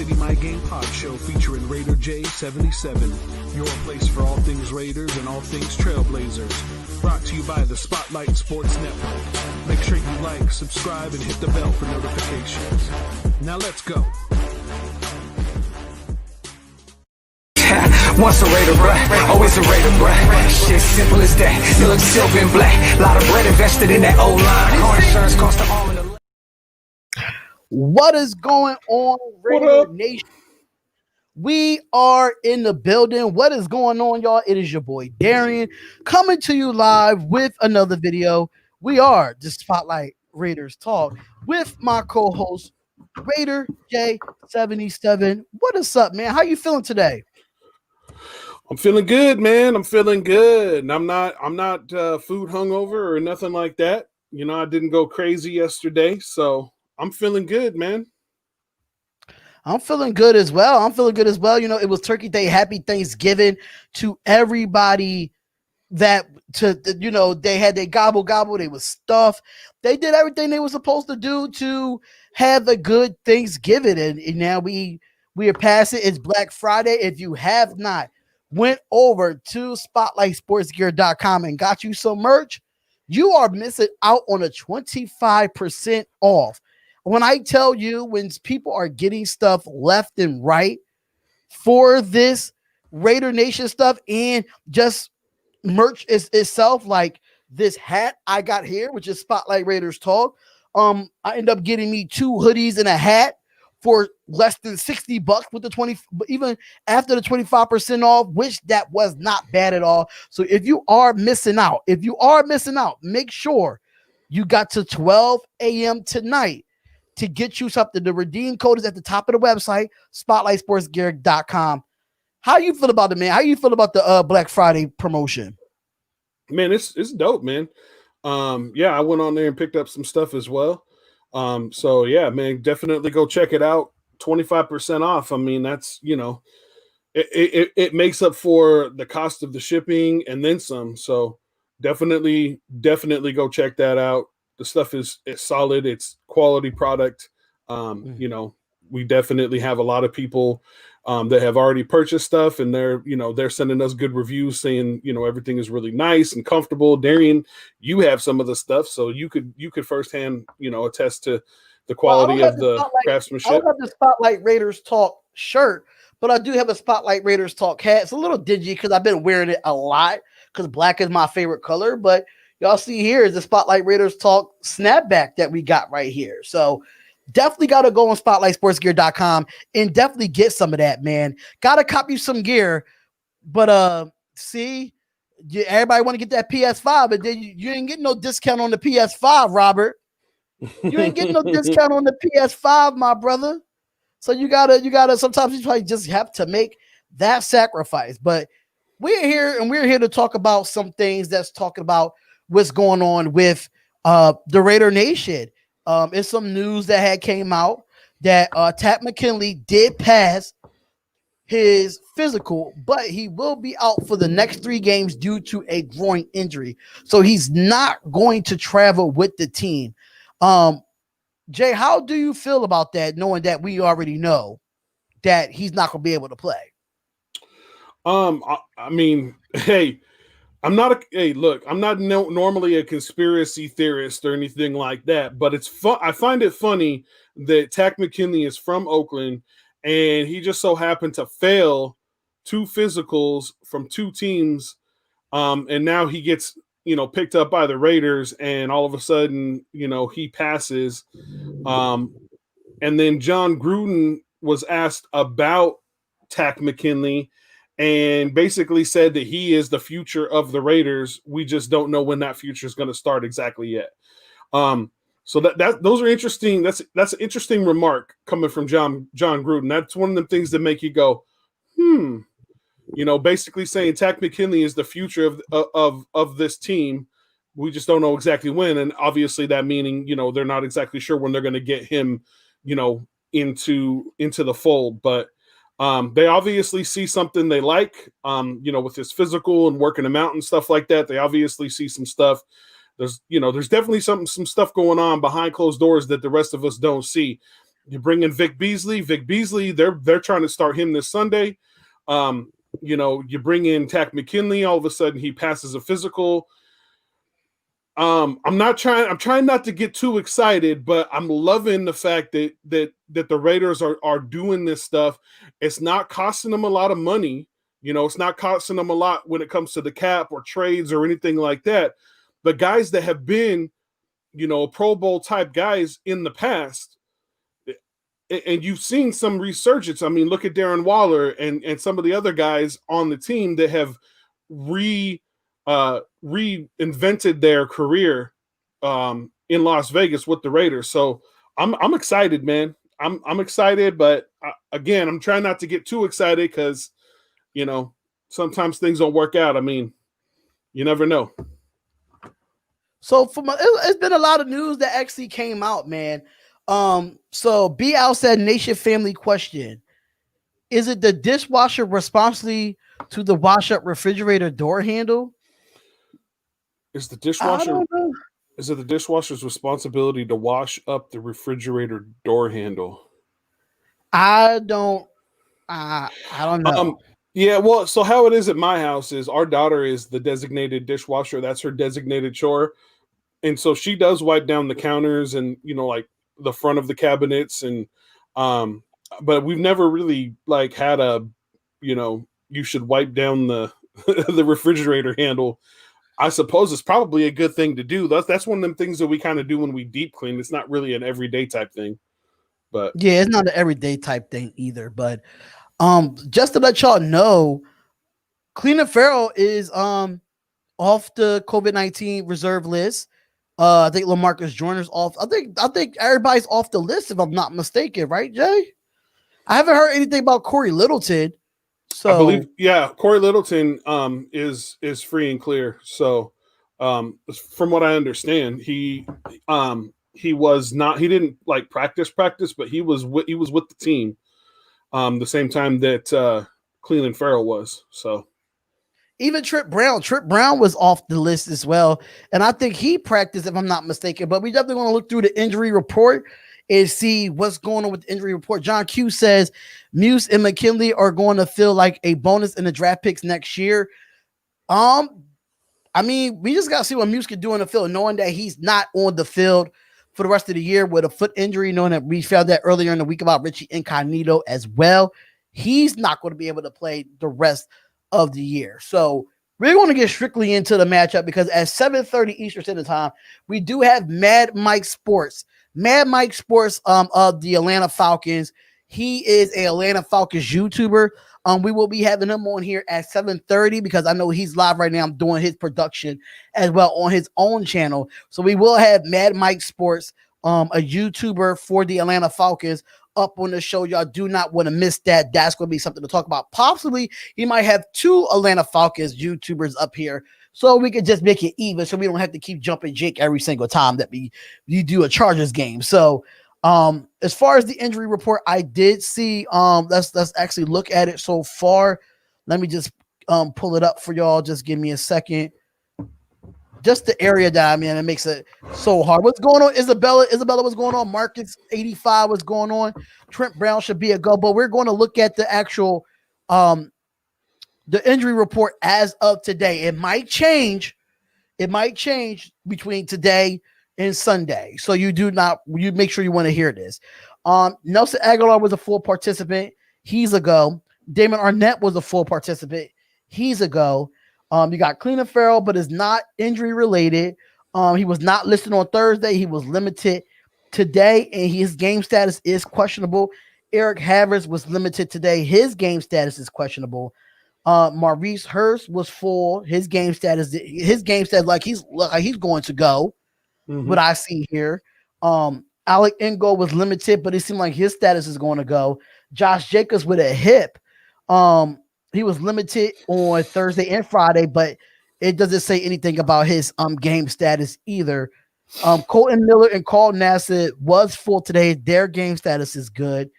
City My Game Pod Show featuring Raider J77, your place for all things Raiders and all things Trailblazers. Brought to you by the Spotlight Sports Network. Make sure you like, subscribe, and hit the bell for notifications. Now let's go. Once a Raider, bruh, always a Raider, bruh. Shit simple as that. You look silver and black. Lot of bread invested in that old line. Car insurance cost the arm and the. What is going on, Raider Nation? We are in the building. What is going on, y'all? It is your boy Darian coming to you live with another video. We are the Spotlight Raiders Talk with my co-host Raider J77. What is up, man? How you feeling today? I'm feeling good, man. I'm feeling good. I'm not food hungover or nothing like that. You know, I didn't go crazy yesterday, so I'm feeling good, man. I'm feeling good as well. You know, it was Turkey Day. Happy Thanksgiving to everybody that they had their gobble. They was stuffed. They did everything they were supposed to do to have a good Thanksgiving. And now we are past it. It's Black Friday. If you have not went over to spotlightsportsgear.com and got you some merch, you are missing out on a 25% off. When I tell you, when people are getting stuff left and right for this Raider Nation stuff and just merch itself, like this hat I got here, which is Spotlight Raiders Talk. I end up getting me 2 hoodies and a hat for less than $60 with the 20, even after the 25% off, which that was not bad at all. So if you are missing out, make sure you got to 12 a.m. tonight to get you something. The redeem code is at the top of the website, spotlightsportsgear.com. How you feel about it, man? How you feel about the Black Friday promotion? Man, it's dope, man. Yeah, I went on there and picked up some stuff as well. So yeah, man, definitely go check it out. 25% off. I mean, that's, you know, it makes up for the cost of the shipping and then some. So definitely go check that out. The stuff is solid. It's quality product. You know, we definitely have a lot of people that have already purchased stuff, and they're sending us good reviews saying, you know, everything is really nice and comfortable. Darian, you have some of the stuff, so you could firsthand, you know, attest to the quality of the craftsmanship. I don't have the Spotlight Raiders Talk shirt, but I do have a Spotlight Raiders Talk hat. It's a little dingy because I've been wearing it a lot because black is my favorite color, but y'all see here is the Spotlight Raiders Talk snapback that we got right here. So definitely got to go on spotlightsportsgear.com and definitely get some of that, man. Got to copy some gear. But see, everybody want to get that PS5, but then you ain't getting no discount on the PS5, Robert. You ain't getting no discount on the PS5, my brother. So you gotta sometimes you probably just have to make that sacrifice. But we're here to talk about some things that's talking about what's going on with the Raider Nation. It's some news that had came out that Takk McKinley did pass his physical, but he will be out for the next 3 games due to a groin injury. So he's not going to travel with the team. Jay, how do you feel about that, knowing that we already know that he's not going to be able to play? I mean, hey, I'm not normally a conspiracy theorist or anything like that, but it's fun. I find it funny that Takk McKinley is from Oakland and he just so happened to fail 2 physicals from 2 teams. And now he gets, you know, picked up by the Raiders, and all of a sudden, you know, he passes. And then John Gruden was asked about Takk McKinley and basically said that he is the future of the Raiders. We just don't know when that future is going to start exactly yet. So those are interesting. That's an interesting remark coming from John Gruden. That's one of the things that make you go, you know, basically saying Takk McKinley is the future of this team. We just don't know exactly when. And obviously that meaning, you know, they're not exactly sure when they're going to get him, you know, into the fold, but they obviously see something they like, you know, with his physical and working him out and stuff like that. They obviously see some stuff. There's definitely some stuff going on behind closed doors that the rest of us don't see. You bring in Vic Beasley. Vic Beasley, they're trying to start him this Sunday. You bring in Tack McKinley. All of a sudden, he passes a physical. I'm trying not to get too excited, but I'm loving the fact that the Raiders are doing this stuff. It's not costing them a lot of money. It's not costing them a lot when it comes to the cap or trades or anything like that. But guys that have been, Pro Bowl type guys in the past, and you've seen some resurgence. I mean, look at Darren Waller and some of the other guys on the team that have reinvented their career in Las Vegas with the Raiders. So I'm excited, man. I'm excited, but again, I'm trying not to get too excited because sometimes things don't work out. I mean, you never know. So it's been a lot of news that actually came out, man. So BL said, Nation Family question: is it the dishwasher responsibility to the wash up refrigerator door handle? Is it the dishwasher's responsibility to wash up the refrigerator door handle? I don't know. Yeah, well, so how it is at my house is our daughter is the designated dishwasher. That's her designated chore. And so she does wipe down the counters and, like the front of the cabinets. And, but we've never really like had you should wipe down the, the refrigerator handle. I suppose it's probably a good thing to do. That's one of them things that we kind of do when we deep clean. It's not really an everyday type thing, but yeah, it's not an everyday type thing either. But just to let y'all know, Cleveland Farrell is off the COVID-19 reserve list. I think LaMarcus Joyner's off. I think everybody's off the list if I'm not mistaken, right, Jay? I haven't heard anything about Corey Littleton. So I believe, Corey Littleton is free and clear. So from what I understand, he didn't like practice, but he was with the team the same time that Cleveland Farrell was. So even Trip Brown was off the list as well, and I think he practiced if I'm not mistaken. But we definitely want to look through the injury report and see what's going on with the injury report. John Q says Muse and McKinley are going to feel like a bonus in the draft picks next year. I mean, we just got to see what Muse can do in the field, knowing that he's not on the field for the rest of the year with a foot injury, knowing that we found that earlier in the week about Richie Incognito as well. He's not going to be able to play the rest of the year. So we're going to get strictly into the matchup because at 7:30 Eastern Standard Time, we do have Mad Mike Sports of the Atlanta Falcons. He is a Atlanta Falcons YouTuber. We will be having him on here at 7:30 because I know he's live right now. I'm doing his production as well on his own channel. So we will have Mad Mike Sports, a YouTuber for the Atlanta Falcons, up on the show. Y'all do not want to miss that. That's going to be something to talk about. Possibly he might have 2 Atlanta Falcons YouTubers up here, so we can just make it even, so we don't have to keep jumping Jake every single time that we do a Chargers game. So as far as the injury report, I did see let's actually look at it so far. Let me just pull it up for y'all. Just give me a second. Just the area that I'm in, it makes it so hard. What's going on, Isabella? What's going on? Marcus 85, what's going on? Trent Brown should be a go, but we're going to look at the actual the injury report as of today. It might change. It might change between today and Sunday. So you make sure you want to hear this. Nelson Aguilar was a full participant. He's a go. Damon Arnett was a full participant. He's a go. You got Cleveland Farrell, but is not injury related. He was not listed on Thursday. He was limited today, and his game status is questionable. Eric Havers was limited today. His game status is questionable. Maurice Hurst was full. His game status like he's going to go. Mm-hmm. What I see here. Alec Ingo was limited, but it seemed like his status is going to go. Josh Jacobs with a hip. He was limited on Thursday and Friday, but it doesn't say anything about his game status either. Colton Miller and Carl Nassib was full today. Their game status is good.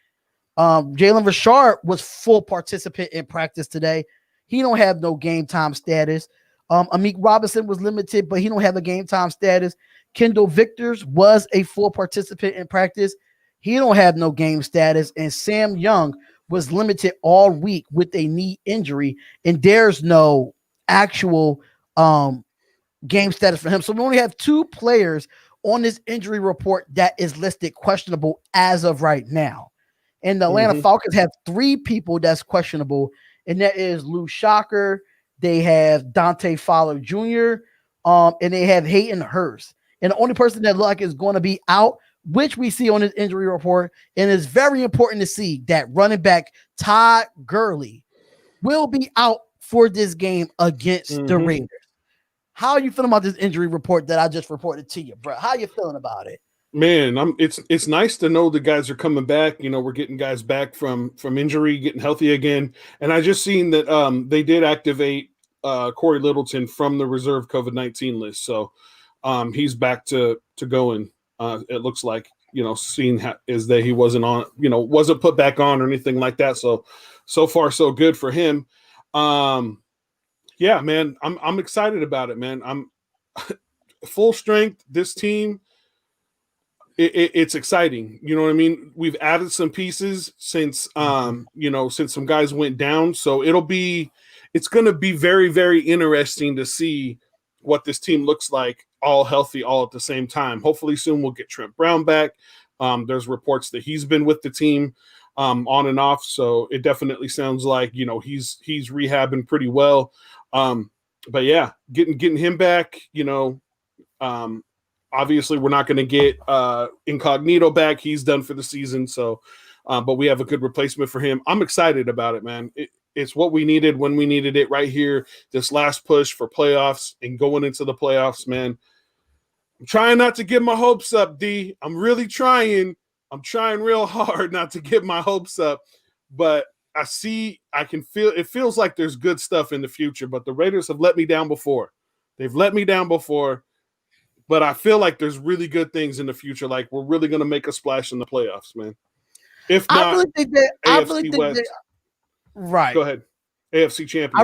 Jalen Richard was full participant in practice today. He don't have no game time status. Amik Robinson was limited, but he don't have a game time status. Kendall Victors was a full participant in practice. He don't have no game status, and Sam Young was limited all week with a knee injury, and there's no actual game status for him. So we only have 2 players on this injury report that is listed questionable as of right now. And the Atlanta Falcons have 3 people that's questionable, and that is Lou Shocker, they have Dante Fowler Jr., and they have Hayden Hurst. And the only person that look like is going to be out, which we see on his injury report, and it's very important to see that running back Todd Gurley will be out for this game against the Raiders. How are you feeling about this injury report that I just reported to you, bro? How are you feeling about it? Man, it's nice to know the guys are coming back. You know, we're getting guys back from injury, getting healthy again. And I just seen that they did activate Corey Littleton from the reserve COVID-19 list. So he's back to going. It looks like, you know, seeing is that he wasn't on, you know, wasn't put back on or anything like that. So far so good for him. Yeah, man, I'm excited about it, man. I'm full strength. This team, it's exciting. You know what I mean? We've added some pieces since since some guys went down. So it's going to be very, very interesting to see what this team looks like, all healthy, all at the same time. Hopefully soon we'll get Trent Brown back. There's reports that he's been with the team on and off. So it definitely sounds like, you know, he's rehabbing pretty well. But yeah, getting him back, you know, obviously we're not going to get Incognito back. He's done for the season. So, but we have a good replacement for him. I'm excited about it, man. It's what we needed when we needed it right here. This last push for playoffs and going into the playoffs, man. I'm trying not to get my hopes up, D. I'm really trying. I'm trying real hard not to get my hopes up, but I can feel, it feels like there's good stuff in the future, but the Raiders have let me down before. They've let me down before, but I feel like there's really good things in the future. Like we're really going to make a splash in the playoffs, man. If not, I really think that, AFC West. Right. Go ahead. AFC Championship. I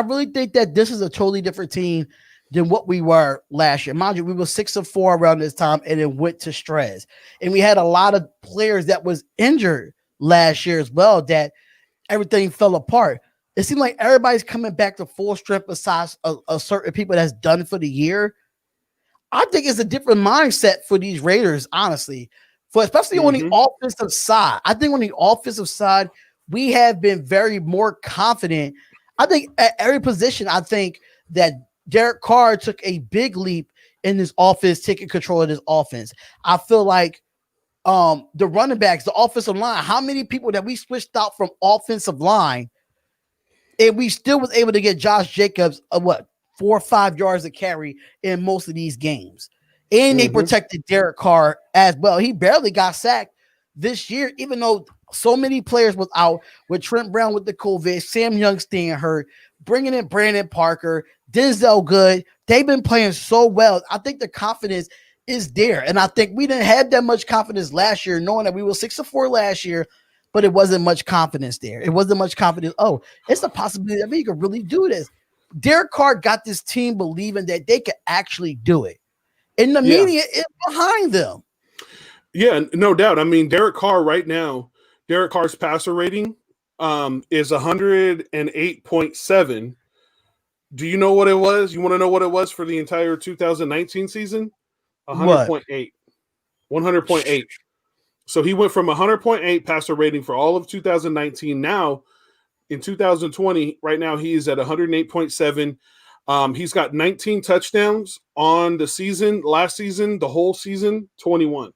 really think that this is a totally different team than what we were last year. Mind you, we were 6-4 around this time and then went to Strez. And we had a lot of players that was injured last year as well, that everything fell apart. It seemed like everybody's coming back to full strength besides a certain people that's done for the year. I think it's a different mindset for these Raiders, honestly, for especially on the offensive side. I think on the offensive side, we have been very more confident. I think at every position, I think that Derek Carr took a big leap in this offense, taking control of this offense. I feel like the running backs, the offensive line, how many people that we switched out from offensive line, and we still was able to get Josh Jacobs 4 or 5 yards to carry in most of these games. And they protected Derek Carr as well. He barely got sacked this year, even though so many players was out, with Trent Brown with the COVID, Sam Young staying hurt, bringing in Brandon Parker, Denzel Good. They've been playing so well. I think the confidence is there. And I think we didn't have that much confidence last year, knowing that we were 6-4 last year, but it wasn't much confidence there. It wasn't much confidence. Oh, it's a possibility that we could really do this. Derek Carr got this team believing that they could actually do it. And the media is behind them. Yeah, no doubt. I mean, Derek Carr right now, Derek Carr's passer rating is 108.7. Do you know what it was? You want to know what it was for the entire 2019 season? 100.8. 100.8. So he went from 100.8 passer rating for all of 2019. Now, in 2020, right now, he is at 108.7. He's got 19 touchdowns on the season. Last season, the whole season, 21.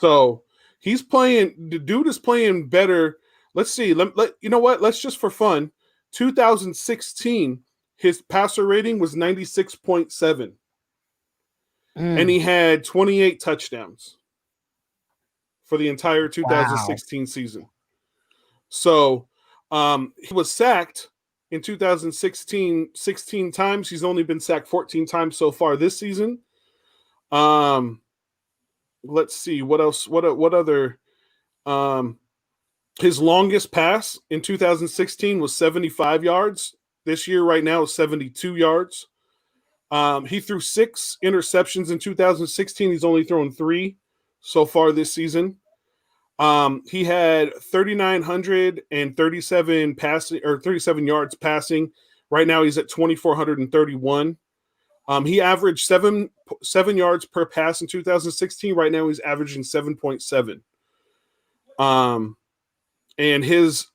So he's playing. The dude is playing better. Let's see. You know what? Let's just for fun. 2016, his passer rating was 96.7. And he had 28 touchdowns for the entire 2016 season. So he was sacked in 2016 16 times. He's only been sacked 14 times so far this season. Let's see what else. What other? His longest pass in 2016 was 75 yards. This year, right now, is 72 yards. He threw 6 interceptions in 2016. He's only thrown 3 so far this season. He had 3,937 passing or 37 yards passing. Right now he's at 2,431. He averaged seven yards per pass in 2016. Right now he's averaging 7.7. And his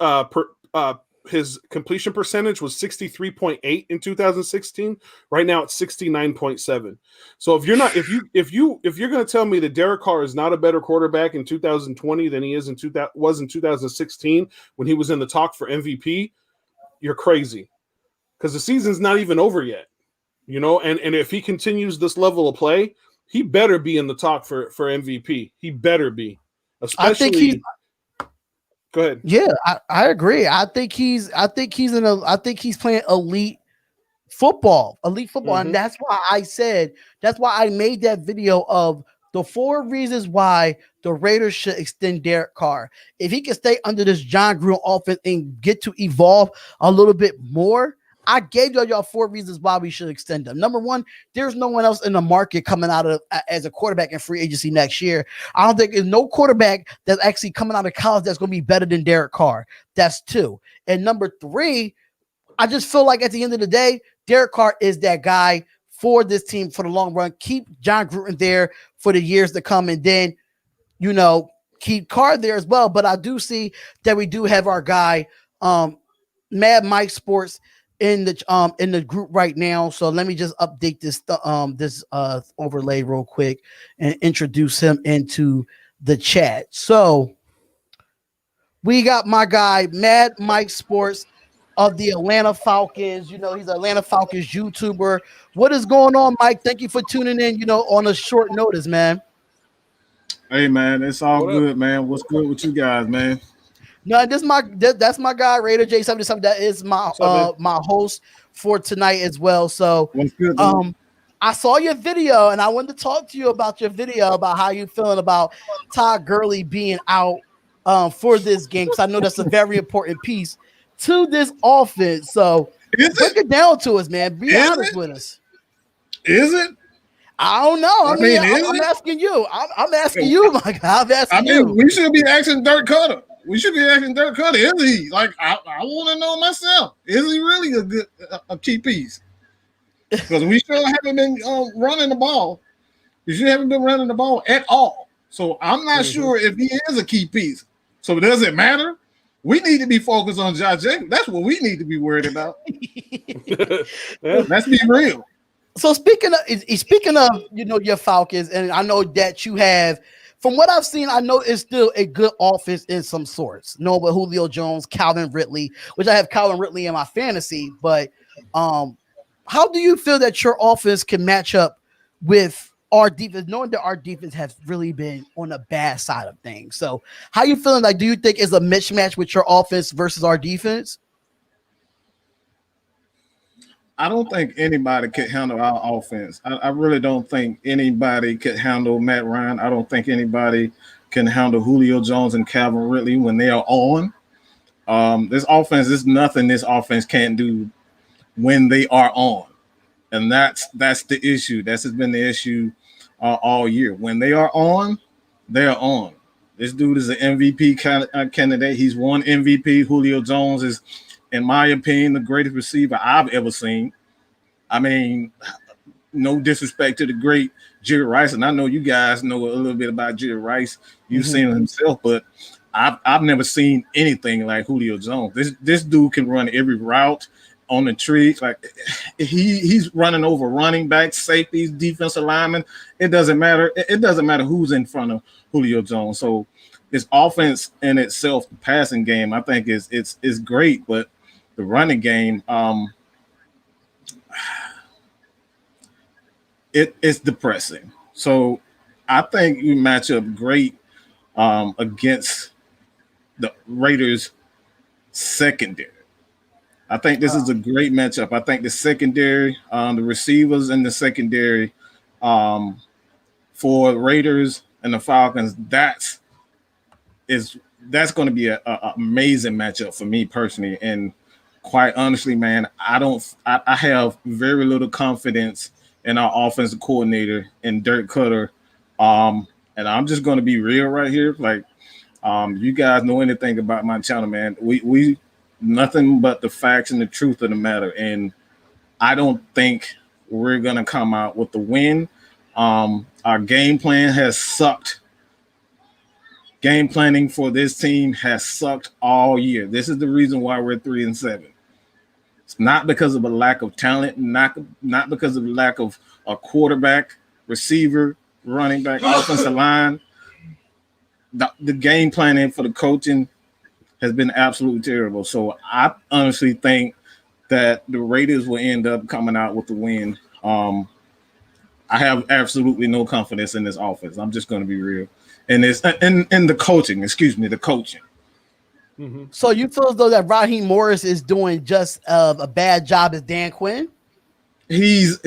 completion percentage was 63.8 in 2016. Right now it's 69.7. So if you're going to tell me that Derek Carr is not a better quarterback in 2020 than he is in 2016 when he was in the talk for MVP, you're crazy. Because the season's not even over yet. You know, and if he continues this level of play, he better be in the talk for MVP. He better be. Especially Go ahead. Yeah, I agree. I think he's playing elite football. And that's why I made that video of the 4 reasons why the Raiders should extend Derek Carr. If he can stay under this John Gruden offense and get to evolve a little bit more, I gave y'all 4 reasons why we should extend them. Number 1, there's no one else in the market coming out of as a quarterback in free agency next year. I don't think there's no quarterback that's actually coming out of college that's going to be better than Derek Carr. That's 2. And number 3, I just feel like at the end of the day, Derek Carr is that guy for this team for the long run. Keep John Gruden there for the years to come, and then, you know, keep Carr there as well. But I do see that we do have our guy, Mad Mike Sports, in the group right now. So let me just update this overlay real quick and introduce him into the chat. So we got my guy Mad Mike Sports of the Atlanta Falcons. You know, he's an Atlanta Falcons YouTuber. What is going on, Mike? Thank you for tuning in, you know, on a short notice, man. Hey man, it's all good, man. What's good with you guys, man? No, that's my guy, Raider J77. That is my my host for tonight as well. So good, I saw your video and I wanted to talk to you about your video about how you feeling about Todd Gurley being out for this game, because I know that's a very important piece to this offense. So break it down to us, man. Be honest with us. Is it? I don't know. I mean, I'm asking you. I'm asking you, my guy. I'm asking you. We should be asking Dirk Cutter. Is he? Like, I want to know myself. Is he really a key piece? Because we sure haven't been running the ball. We sure haven't been running the ball at all. So I'm not sure if he is a key piece. So does it matter? We need to be focused on Josh Jacobs. That's what we need to be worried about. Let's be real. So speaking of, you know, your Falcons, and I know that you have, from what I've seen, I know it's still a good offense in some sorts. No, but Julio Jones, Calvin Ridley, which I have Calvin Ridley in my fantasy. But how do you feel that your offense can match up with our defense, knowing that our defense has really been on the bad side of things? So how you feeling? Like, do you think it's a mismatch with your offense versus our defense? I don't think anybody could handle our offense. I really don't think anybody could handle Matt Ryan. I don't think anybody can handle Julio Jones and Calvin Ridley when they are on. This offense is nothing this offense can't do when they are on. And that's the issue. That's been the issue all year. When they are on, they are on. This dude is an MVP candidate. He's won MVP. Julio Jones is, in my opinion, the greatest receiver I've ever seen. I mean, no disrespect to the great Jerry Rice, and I know you guys know a little bit about Jerry Rice. You've seen him himself, but I've never seen anything like Julio Jones. This dude can run every route on the tree. Like he's running over running backs, safeties, defensive linemen. It doesn't matter. It doesn't matter who's in front of Julio Jones. So this offense in itself, the passing game, I think it's great, but the running game, it's depressing. So I think you match up great against the Raiders secondary. I think this is a great matchup. I think the secondary, the receivers in the secondary for Raiders and the Falcons, that's going to be an amazing matchup for me personally. And quite honestly, man, I have very little confidence in our offensive coordinator and Dirk Cutter and I'm just going to be real right here. Like, you guys know anything about my channel, man? We nothing but the facts and the truth of the matter, and I don't think we're gonna come out with the win. Our game plan has sucked. Game planning for this team has sucked all year. This is the reason why we're 3-7. It's not because of a lack of talent, not because of a lack of a quarterback, receiver, running back, offensive line. The game planning for the coaching has been absolutely terrible. So I honestly think that the Raiders will end up coming out with the win. I have absolutely no confidence in this offense. I'm just going to be real. And it's in the coaching. The coaching. Mm-hmm. So you feel as though that Raheem Morris is doing just a bad job as Dan Quinn? He's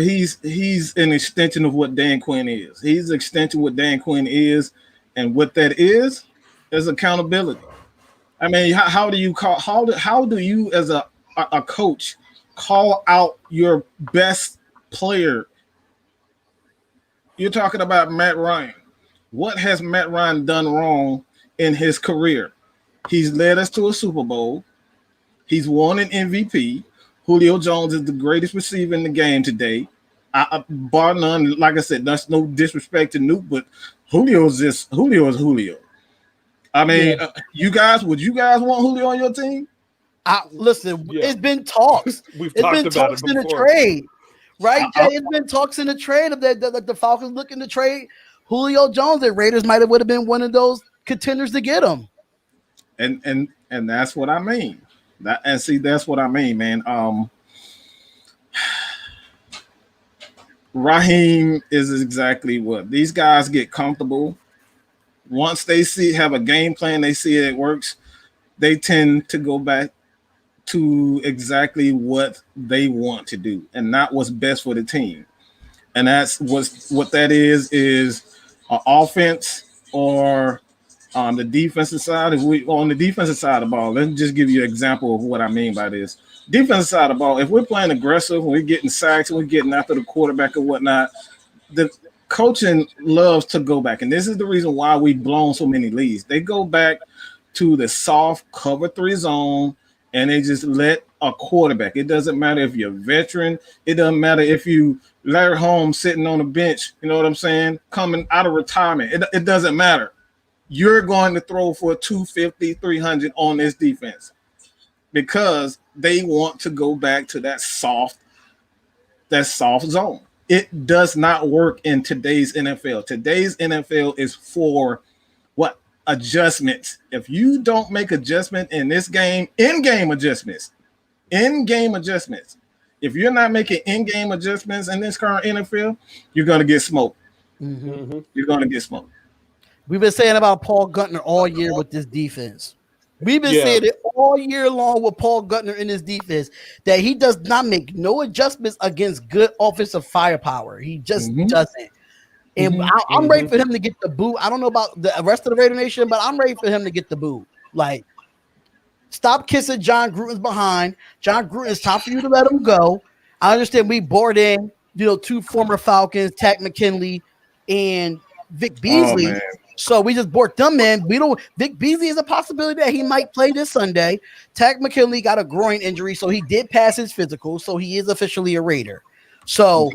an extension of what Dan Quinn is. He's an extension of what Dan Quinn is, and what that is accountability. I mean, how do you as a coach call out your best player? You're talking about Matt Ryan. What has Matt Ryan done wrong in his career? He's led us to a Super Bowl. He's won an MVP. Julio Jones is the greatest receiver in the game today. Bar none, like I said, that's no disrespect to Nuke, but Julio is Julio. I mean, would you guys want Julio on your team? Listen, it's been talks. It's been talks in a trade, right? Jay? It's been talks in a trade of that the Falcons looking to trade Julio Jones. The Raiders would have been one of those contenders to get him. And that's what I mean. That's what I mean, man. Raheem is exactly what these guys get comfortable. Once they have a game plan, they see it works, they tend to go back to exactly what they want to do and not what's best for the team. And that's what that is an offense or on the defensive side. On the defensive side of the ball, let me just give you an example of what I mean by this. Defensive side of the ball, if we're playing aggressive, we're getting sacks, we're getting after the quarterback and whatnot, the coaching loves to go back. And this is the reason why we've blown so many leads. They go back to the soft cover 3 zone, and they just let a quarterback. It doesn't matter if you're a veteran. It doesn't matter if you Larry Holmes sitting on the bench, you know what I'm saying, coming out of retirement. It doesn't matter. You're going to throw for 250, 300 on this defense because they want to go back to that soft zone. It does not work in today's NFL. Today's NFL is for what? Adjustments. If you don't make adjustment in this game, in-game adjustments. If you're not making in-game adjustments in this current NFL, you're going to get smoked. Mm-hmm. You're going to get smoked. We've been saying about Paul Guntner all year with this defense. We've been saying it all year long with Paul Guntner in his defense that he does not make no adjustments against good offensive firepower. He just doesn't. And I'm ready for him to get the boot. I don't know about the rest of the Raider Nation, but I'm ready for him to get the boot. Like, stop kissing John Gruden's behind. John Gruden, it's time for you to let him go. I understand we brought in, 2 former Falcons, Takk McKinley and Vic Beasley. Oh, so we just brought them in. Vic Beasley is a possibility that he might play this Sunday. Takk McKinley got a groin injury, so he did pass his physical, so he is officially a Raider. So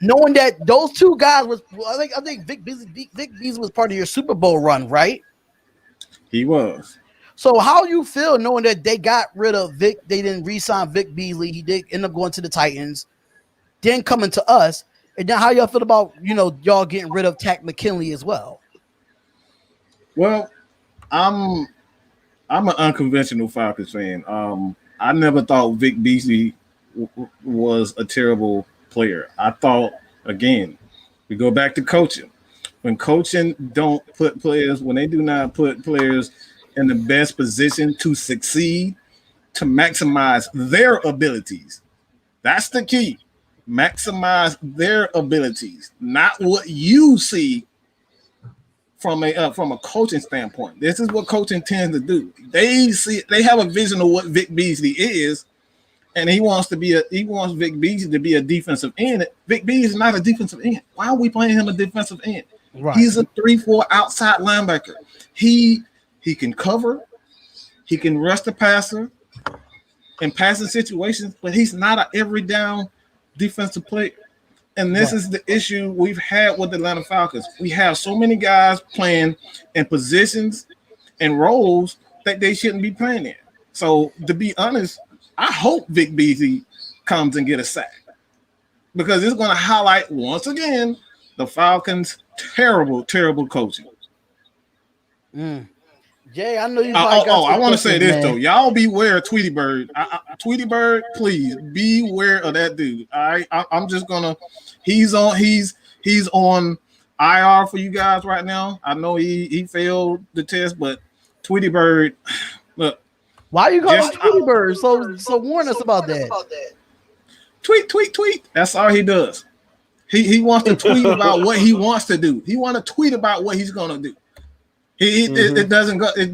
knowing that those 2 guys I think Vic Beasley was part of your Super Bowl run, right? He was. So how you feel knowing that they got rid of Vic, they didn't re-sign Vic Beasley, he did end up going to the Titans, then coming to us, and then how y'all feel about y'all getting rid of Takk McKinley as well? Well, I'm an unconventional Falcons fan. I never thought Vic Beasley was a terrible player. I thought, again, we go back to coaching. When coaching when they do not put players in the best position to succeed, to maximize their abilities, that's the key. Maximize their abilities, not what you see from a coaching standpoint. This is what coaching tends to do. They have a vision of what Vic Beasley is, and he wants Vic Beasley to be a defensive end. Vic Beasley is not a defensive end. Why are we playing him a defensive end? Right. He's a 3-4 outside linebacker. He can cover, he can rush the passer in passing situations, but he's not an every down defensive player. And this is the issue we've had with the Atlanta Falcons. We have so many guys playing in positions and roles that they shouldn't be playing in. So to be honest, I hope Vic Beasley comes and get a sack, because it's going to highlight once again the Falcons' terrible coaching. Jay, I know you. I want to say this though. Y'all beware of Tweety Bird. Tweety Bird, please beware of that dude. I'm just gonna. He's on IR for you guys right now. I know he failed the test, but Tweety Bird, look. Why are you calling Tweety Bird? So warn us about that. Tweet. That's all he does. He wants to tweet about what he wants to do. He want to tweet about what he's gonna do. It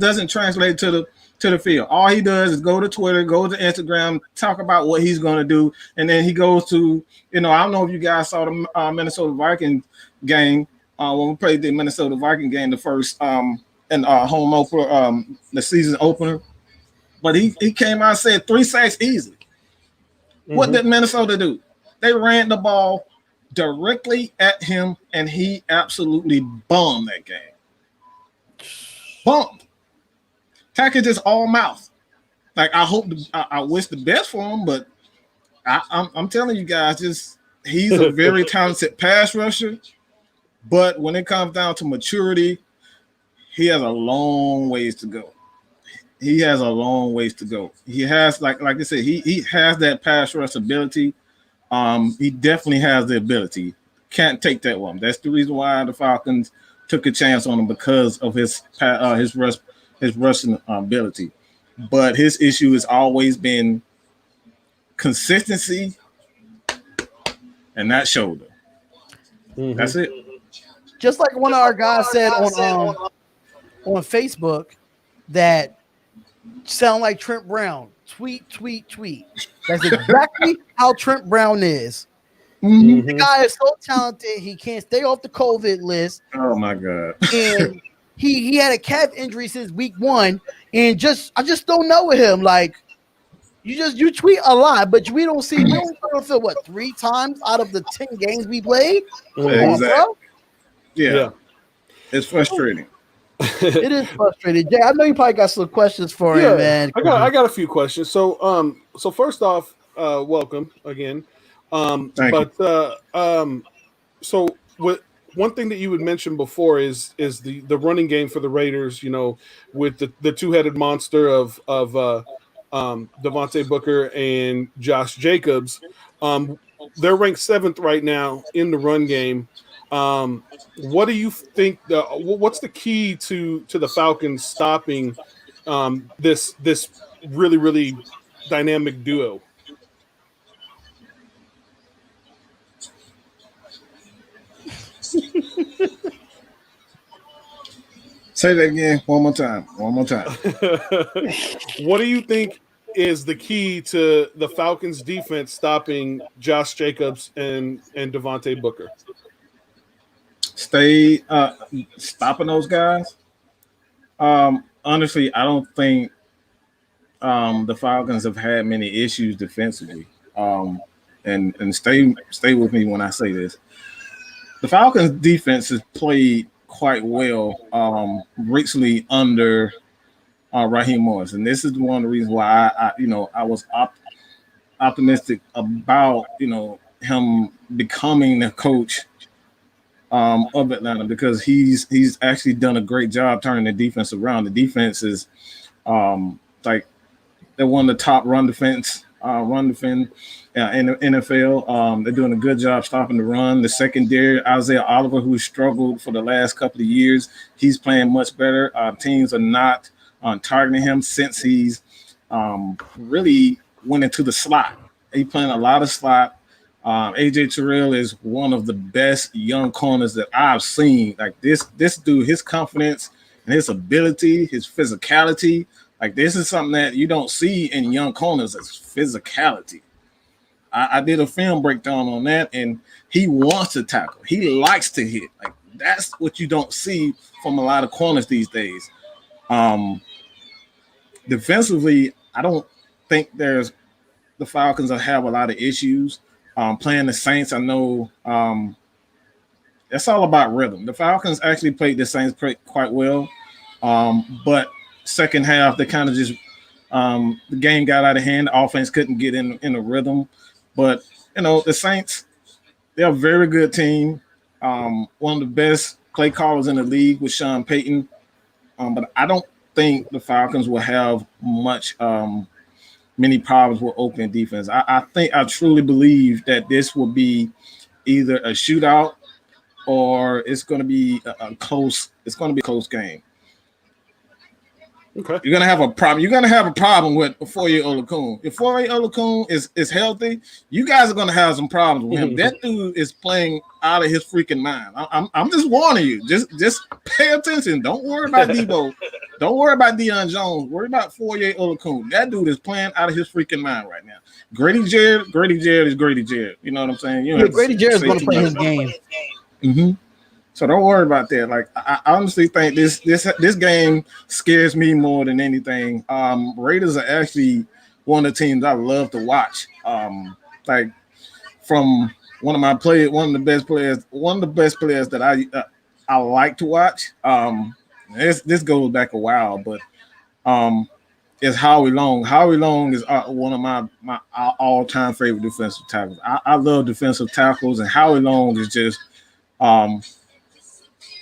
doesn't translate to the field. All he does is go to Twitter, go to Instagram, talk about what he's going to do, and then he goes to, I don't know if you guys saw the Minnesota Vikings game when we played the Minnesota Viking game, the first home opener, the season opener. But he came out and said 3 sacks easily. What did Minnesota do? They ran the ball directly at him, and he absolutely bombed that game. Bumped. Package is all mouth. Like, I wish the best for him, but I'm telling you guys, he's a very talented pass rusher. But when it comes down to maturity, he has a long ways to go. He has a long ways to go. He has, like I said, he has that pass rush ability. He definitely has the ability. Can't take that one. That's the reason why the Falcons took a chance on him, because of his rushing ability. But his issue has always been consistency and that shoulder. That's it. Just like one of our guys said on Facebook, that sound like Trent Brown. Tweet. That's exactly how Trent Brown is. The guy is so talented, he can't stay off the COVID list. Oh my God. And he had a calf injury since week 1, and I just don't know with him. Like, you tweet a lot, but we don't see Phil what 3 times out of the 10 games we played. Exactly. Yeah. It's frustrating. It is frustrating. Jay, I know you probably got some questions for him, man. I got a few questions. So first off, welcome again. So what one thing that you had mentioned before is the running game for the Raiders, with the two-headed monster of Devonte Booker and Josh Jacobs. They're ranked 7th right now in the run game. What do you think what's the key to the Falcons stopping this really, really dynamic duo? Say that again one more time. What do you think is the key to the Falcons defense stopping Josh Jacobs and Devonte Booker? Stay stopping those guys. Honestly, I don't think the Falcons have had many issues defensively. And stay with me when I say this. The Falcons defense has played quite well recently under Raheem Morris, and this is one of the reasons why I was optimistic about him becoming the coach of Atlanta, because he's actually done a great job turning the defense around. The defense is like they're one of the top run defense in the NFL. They're doing a good job stopping the run. The secondary, Isaiah Oliver, who struggled for the last couple of years, he's playing much better. Teams are not targeting him since he's really went into the slot. He's playing a lot of slot. AJ Terrell is one of the best young corners that I've seen. Like this dude, his confidence and his ability, his physicality, like this is something that you don't see in young corners, is physicality. I did a film breakdown on that, and he wants to tackle. He likes to hit. Like That's what you don't see from a lot of corners these days. Defensively, I don't think the Falcons will have a lot of issues. Playing the Saints, I know it's all about rhythm. The Falcons actually played the Saints quite well, but second half they kind of just the game got out of hand. The offense couldn't get in a rhythm, but the Saints, they're a very good team. One of the best play callers in the league with Sean Payton, but I don't think the Falcons will have many problems with Oakland defense. I truly believe that this will be either a shootout or it's going to be a close game. Okay. You're gonna have a problem. You're gonna have a problem with Foye Oluokun. If Foye Oluokun is healthy, you guys are gonna have some problems with him. That dude is playing out of his freaking mind. I'm just warning you. Just pay attention. Don't worry about Debo. Don't worry about Deion Jones. Worry about Foye Oluokun. That dude is playing out of his freaking mind right now. Grady Jarrett is Grady Jarrett. You know what I'm saying? Grady Jarrett's gonna play his game. Mm-hmm. So don't worry about that. Like I honestly think this game scares me more than anything. Raiders are actually one of the teams I love to watch. Like from one of the best players that I like to watch. This goes back a while, but it's Howie Long. Howie Long is one of my all-time favorite defensive tackles. I love defensive tackles, and Howie Long is just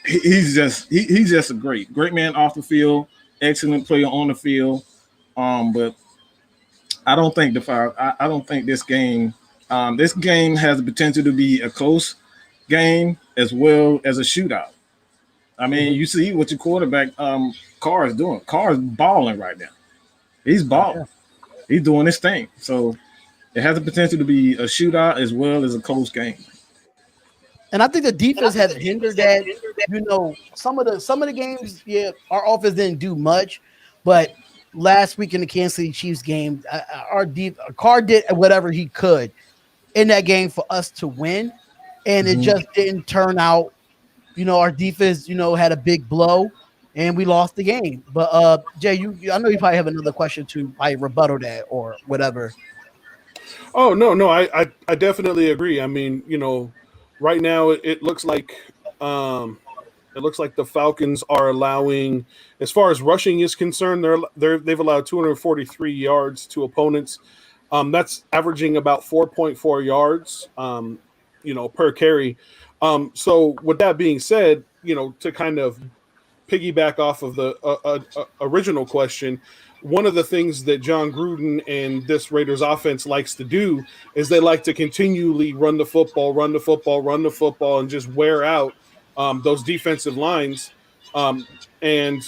he's just a great man off the field, excellent player on the field. But I don't think I don't think this game has the potential to be a close game as well as a shootout. I mean, you see what your quarterback Carr is doing. Carr is balling right now. He's balling. He's doing his thing. So it has the potential to be a shootout as well as a close game. And I think the defense has hindered that. Some of the games, our offense didn't do much, but last week in the Kansas City Chiefs game, Carr did whatever he could in that game for us to win, and it just didn't turn out. Our defense, had a big blow, and we lost the game. But Jay, I know you probably have another question to rebuttal that or whatever. Oh no, I definitely agree. I mean, right now, it looks like the Falcons are allowing, as far as rushing is concerned, they've allowed 243 yards to opponents. That's averaging about 4.4 yards, per carry. So with that being said, to kind of piggyback off of the original question, one of the things that John Gruden and this Raiders offense likes to do is they like to continually run the football, and just wear out those defensive lines and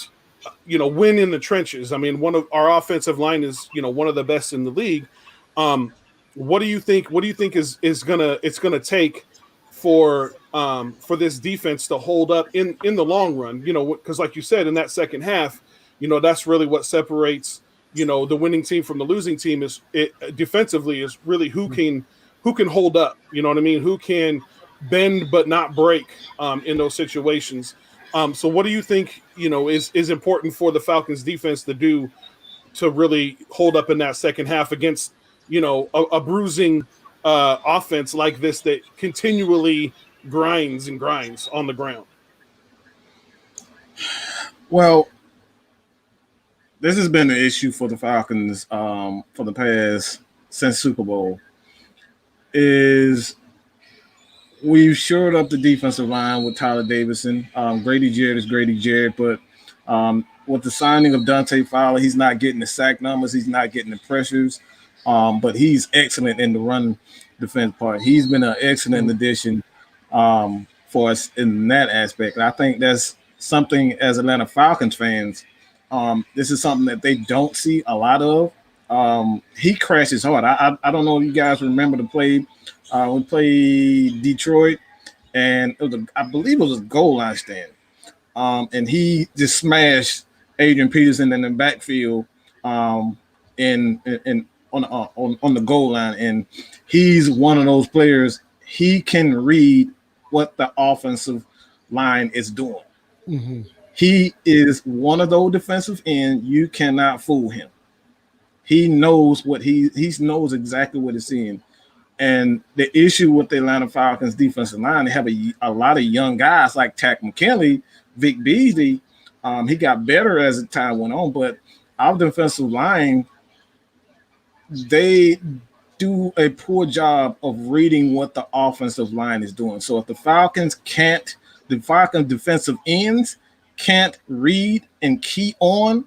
win in the trenches. I mean, one of our offensive line is, one of the best in the league. What do you think it's gonna take for this defense to hold up in the long run? Because like you said, in that second half, that's really what separates, the winning team from the losing team is defensively is really who can hold up. You know what I mean? Who can bend but not break in those situations. So what do you think, is important for the Falcons defense to do to really hold up in that second half against, a bruising offense like this that continually grinds on the ground? Well, this has been an issue for the Falcons for the past since Super Bowl. Is we've shored up the defensive line with Tyler Davidson. Grady Jarrett is Grady Jarrett, but with the signing of Dante Fowler, he's not getting the sack numbers, he's not getting the pressures, but he's excellent in the run defense part. He's been an excellent addition for us in that aspect. And I think that's something as Atlanta Falcons fans, this is something that they don't see a lot of. He crashes hard. I don't know if you guys remember the play. We played Detroit, and I believe it was a goal line stand. And he just smashed Adrian Peterson in the backfield on the goal line. And he's one of those players. He can read what the offensive line is doing. Mm-hmm. He is one of those defensive ends. You cannot fool him. He knows what he knows exactly what he's seeing. And the issue with the Atlanta Falcons defensive line, they have a lot of young guys like Takk McKinley, Vic Beasley. He got better as the time went on, but our defensive line, they do a poor job of reading what the offensive line is doing. So if the Falcons defensive ends can't read and key on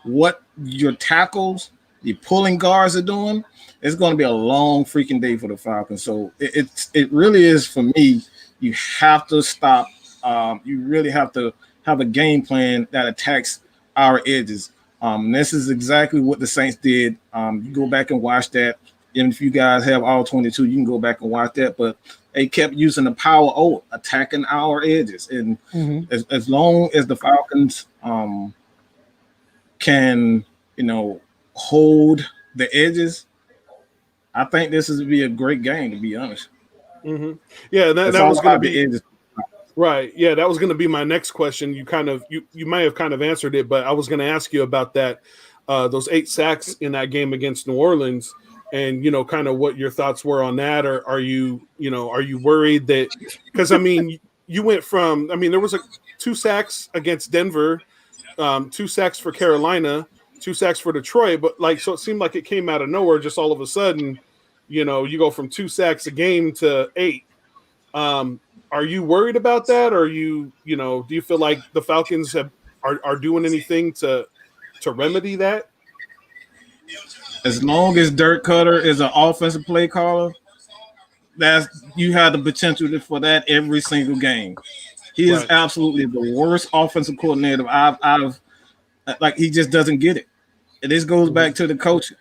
what your tackles, your pulling guards are doing, it's going to be a long freaking day for the Falcons. So it really is, for me, you have to stop. You really have to have a game plan that attacks our edges. This is exactly what the Saints did. You go back and watch that. And if you guys have all 22, you can go back and watch that. But they kept using the power O, attacking our edges. And as long as the Falcons can, hold the edges, I think this is to be a great game, to be honest. Mm-hmm. Yeah, that was going to be edges. Right. Yeah, that was going to be my next question. You may have kind of answered it, but I was going to ask you about that. Those 8 sacks in that game against New Orleans, and kind of what your thoughts were on that, or are you worried that, because you went from, there was 2 sacks against Denver, 2 sacks for Carolina, 2 sacks for Detroit, but so it seemed like it came out of nowhere, just all of a sudden, you go from 2 sacks a game to 8. Are you worried about that, or do you feel like the Falcons are doing anything to remedy that? As long as Dirk Cutter is an offensive play caller, you have the potential for that every single game. He is absolutely the worst offensive coordinator I've he just doesn't get it. And this goes back to the coaching.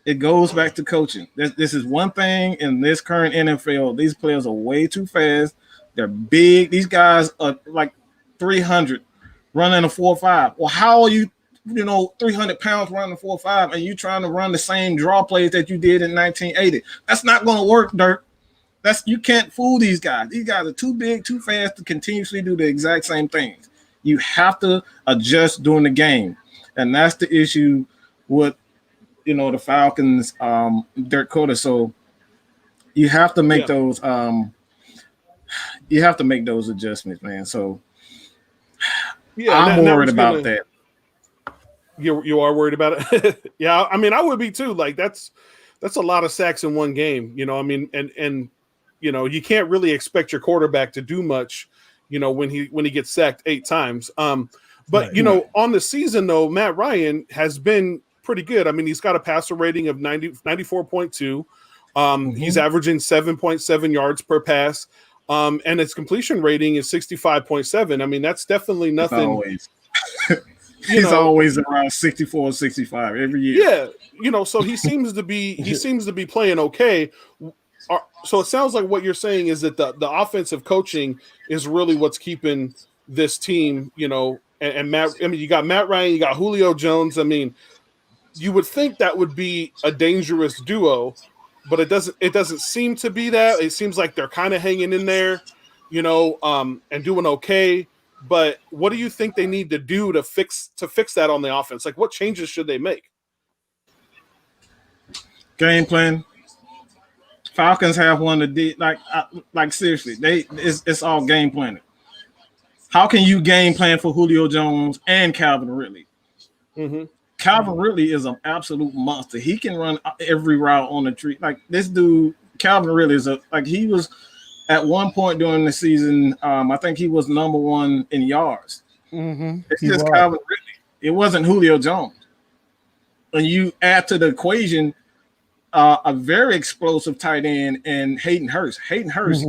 It goes back to coaching. This is one thing in this current NFL. These players are way too fast. They're big. These guys are like 300 running a 4.5. Well, how are you, 300 pounds running a 4.5, and you trying to run the same draw plays that you did in 1980? That's not going to work, Dirk. You can't fool these guys. These guys are too big, too fast to continuously do the exact same things. You have to adjust during the game, and that's the issue with the Falcons, Dirk Cutter. So you have to make those. You have to make those adjustments, man. So I'm worried about that. You are worried about it? Yeah, I would be too. That's a lot of sacks in one game. And you can't really expect your quarterback to do much. When he gets sacked 8 times. But on the season though, Matt Ryan has been pretty good. He's got a passer rating of 94.2. He's averaging 7.7 yards per pass. And its completion rating is 65.7. That's definitely nothing. He's always around 64, 65 every year. Yeah, so he seems to be playing okay. So it sounds like what you're saying is that the offensive coaching is really what's keeping this team, and Matt. You got Matt Ryan, you got Julio Jones. You would think that would be a dangerous duo, but it doesn't seem to be that. It seems like they're kind of hanging in there, and doing okay. But what do you think they need to do to fix that on the offense? What changes should they make? Game plan. Falcons have one of the seriously, it's all game planning. How can you game plan for Julio Jones and Calvin Ridley? Mm-hmm. Calvin Ridley is an absolute monster. He can run every route on the tree. This dude, Calvin Ridley he was at one point during the season. I think he was number 1 in yards. Mm-hmm. It's just Calvin Ridley. It wasn't Julio Jones. And you add to the equation a very explosive tight end and Hayden Hurst. Hayden Hurst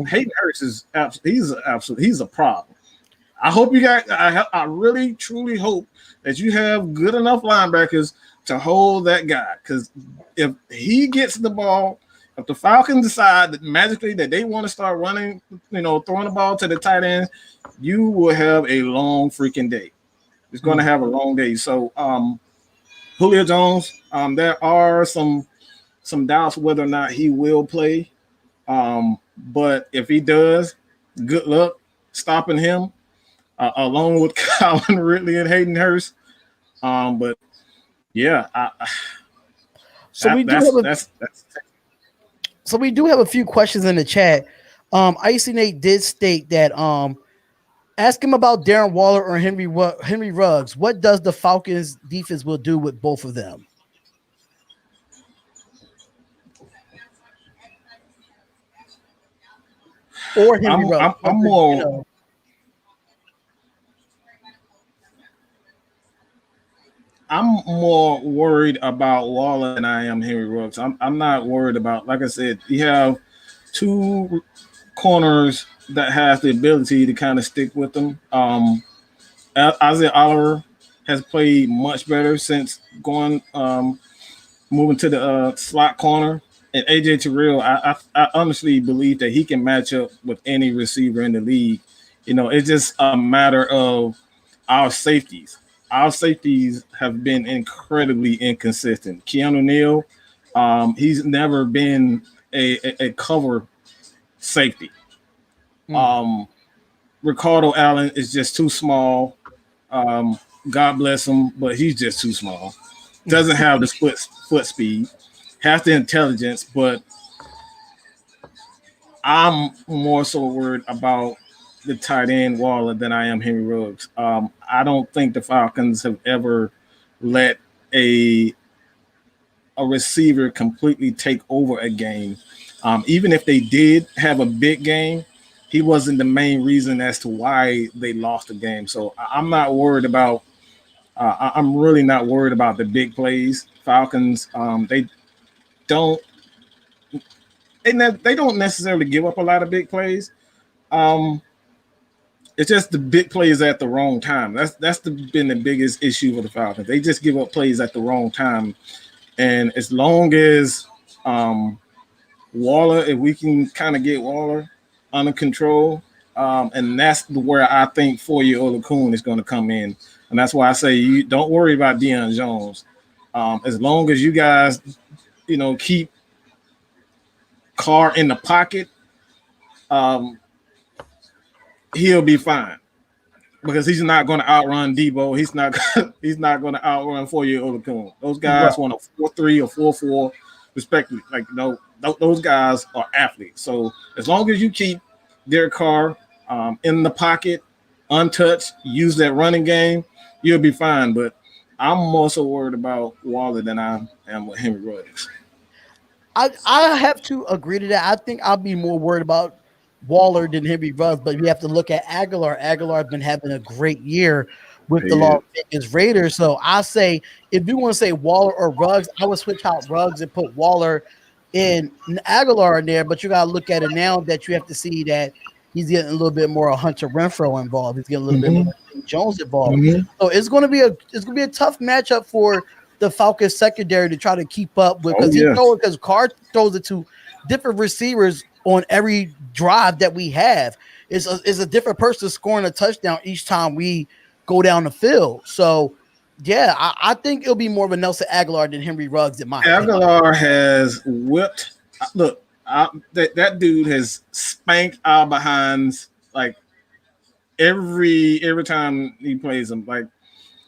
is he's a problem. I hope you guys. I really truly hope that you have good enough linebackers to hold that guy, because if he gets the ball, if the Falcons decide that magically that they want to start running, throwing the ball to the tight ends, you will have a long freaking day. It's going to have a long day. So Julio Jones, there are some doubts whether or not he will play. But if he does, good luck. stopping him, along with Colin Ridley and Hayden Hurst. But yeah, So we do have a few questions in the chat. Icy Nate did state that ask him about Darren Waller or Henry Ruggs. What does the Falcons defense will do with both of them? Or Henry Ruggs. I'm more. I'm more worried about Waller than I am Henry Ruggs. I'm not worried about, like I said, you have two corners that has the ability to kind of stick with them. Isaiah Oliver has played much better since moving to the slot corner. And AJ Terrell, I honestly believe that he can match up with any receiver in the league. It's just a matter of our safeties. Our safeties have been incredibly inconsistent. Keanu Neal, he's never been a cover safety. Ricardo Allen is just too small. God bless him, but he's just too small. Doesn't have the foot speed, has the intelligence, but I'm more so worried about the tight end Waller than I am Henry Ruggs. I don't think the Falcons have ever let a receiver completely take over a game. Even if they did have a big game, he wasn't the main reason as to why they lost the game. So I'm not worried about. I'm really not worried about the big plays. Falcons, they don't necessarily give up a lot of big plays. It's just the big plays at the wrong time. That's been the biggest issue with the Falcons. They just give up plays at the wrong time. And as long as Waller, if we can kind of get Waller under control, and that's where I think 4-year-old Olakun is going to come in. And that's why I say you don't worry about Deion Jones. As long as you guys, keep Carr in the pocket, he'll be fine because he's not going to outrun Debo. He's not going to outrun 4-year-old Olakun. Those guys want a 4-3 or 4-4 respectively. Those guys are athletes. So as long as you keep Derek Carr in the pocket, untouched, use that running game, you'll be fine. But I'm more so worried about Waller than I am with Henry Ruggs. I have to agree to that. I think I'll be more worried about Waller than Henry Ruggs, but we have to look at Aguilar. Aguilar has been having a great year with the Las Vegas Raiders. So I say, if you want to say Waller or Ruggs, I would switch out Ruggs and put Waller in Aguilar in there. But you got to look at it now that you have to see that he's getting a little bit more Hunter Renfrow involved. He's getting a little bit more Jones involved. So it's going to be a tough matchup for the Falcons secondary to try to keep up with, because Carr throws it to different receivers on every drive that we have. Is a different person scoring a touchdown each time we go down the field. So yeah, I think it'll be more of a Nelson Aguilar than Henry Ruggs in my opinion. Aguilar has whipped. Look, that dude has spanked our behinds like every time he plays them. Like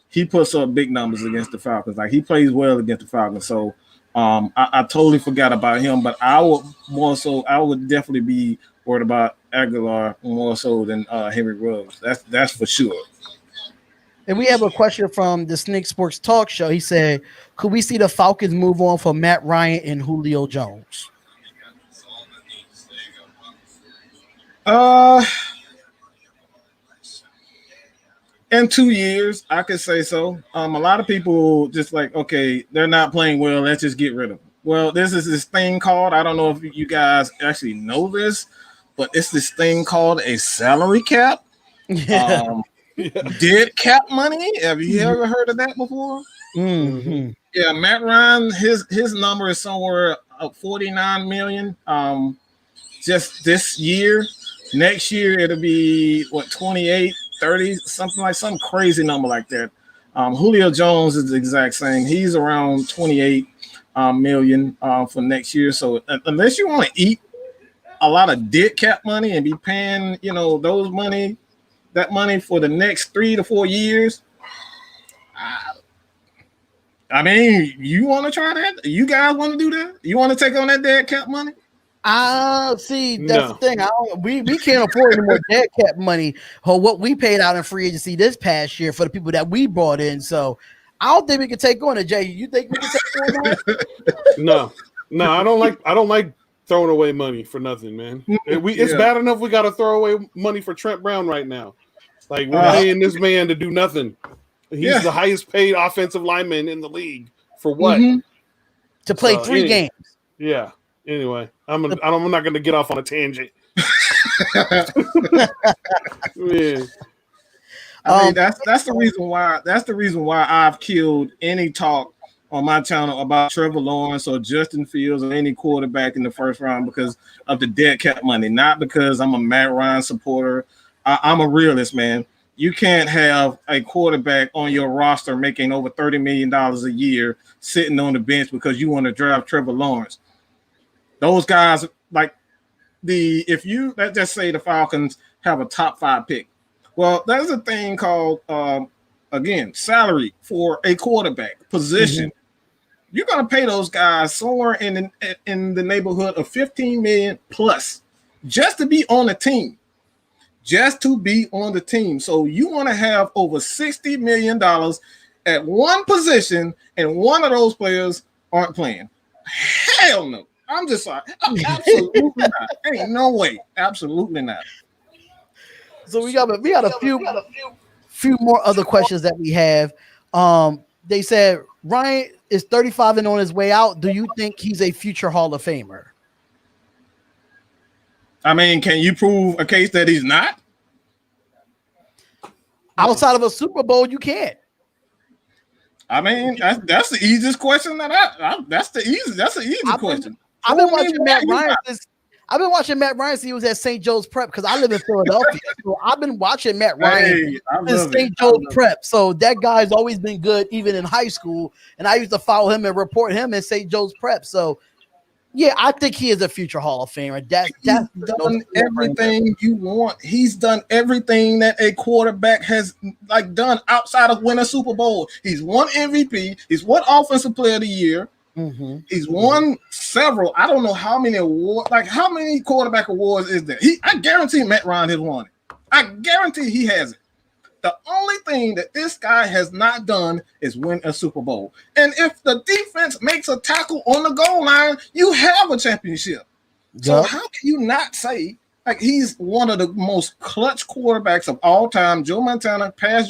he puts up big numbers against the Falcons. Like he plays well against the Falcons. So I totally forgot about him. But I would definitely be worried about Aguilar more so than Henry Ruggs. That's for sure. And we have a question from the Snake Sports Talk Show. He said, could we see the Falcons move on from Matt Ryan and Julio Jones? In 2 years, I could say so. A lot of people just like, okay, they're not playing well. Let's just get rid of them. Well, this is this thing called, I don't know if you guys actually know this, but it's this thing called a salary cap. Yeah. Dead cap money. Have you ever heard of that before? Mm-hmm. Yeah, Matt Ryan, his number is somewhere of 49 million. Just this year. Next year it'll be 28, 30, some crazy number like that. Julio Jones is the exact same. He's around 28 million for next year. So unless you want to eat a lot of dead cap money and be paying, that money for the next 3 to 4 years. I mean, you want to try that? You guys want to do that? You want to take on that dead cap money? See, that's the thing. We can't afford any more dead cap money or what we paid out in free agency this past year for the people that we brought in. So I don't think we can take on it, Jay. You think we can take on that? No, I don't like throwing away money for nothing, man. It's bad enough we got to throw away money for Trent Brown right now. Like, we're paying this man to do nothing. He's the highest paid offensive lineman in the league. For what? Mm-hmm. To play 3 games. Yeah. Anyway, I'm not going to get off on a tangent. Yeah. I mean, that's the reason why. That's the reason why I've killed any talk on my channel about Trevor Lawrence or Justin Fields or any quarterback in the first round because of the dead cap money, not because I'm a Matt Ryan supporter. I'm a realist, man. You can't have a quarterback on your roster making over $30 million a year sitting on the bench because you want to draft Trevor Lawrence. Those guys, let's just say the Falcons have a top 5 pick. Well, there's a thing called, salary for a quarterback position. Mm-hmm. You're going to pay those guys somewhere in the neighborhood of $15 million plus just to be on the team. So you want to have over $60 million at one position, and one of those players aren't playing. Hell no. I'm just like, absolutely not. Ain't no way. Absolutely not. So we got a few more other questions that we have. They said Ryan is 35 and on his way out. Do you think he's a future Hall of Famer? I mean, can you prove a case that he's not? Outside of a Super Bowl, you can't. I mean, that's the easiest question that's the easy question. I've been watching Matt Ryan since he was at St. Joe's Prep because I live in Philadelphia. So I've been watching Matt Ryan since St. Joe's Prep. So that guy's always been good, even in high school. And I used to follow him and report him in St. Joe's Prep. So yeah, I think he is a future Hall of Famer. He's done everything you want. He's done everything that a quarterback has done outside of winning a Super Bowl. He's won MVP. He's won Offensive Player of the Year. Mm-hmm. He's won several. I don't know how many awards. How many quarterback awards is there? I guarantee Matt Ryan has won it. I guarantee he has it. The only thing that this guy has not done is win a Super Bowl. And if the defense makes a tackle on the goal line, you have a championship. Yep. So how can you not say he's one of the most clutch quarterbacks of all time? Joe Montana, past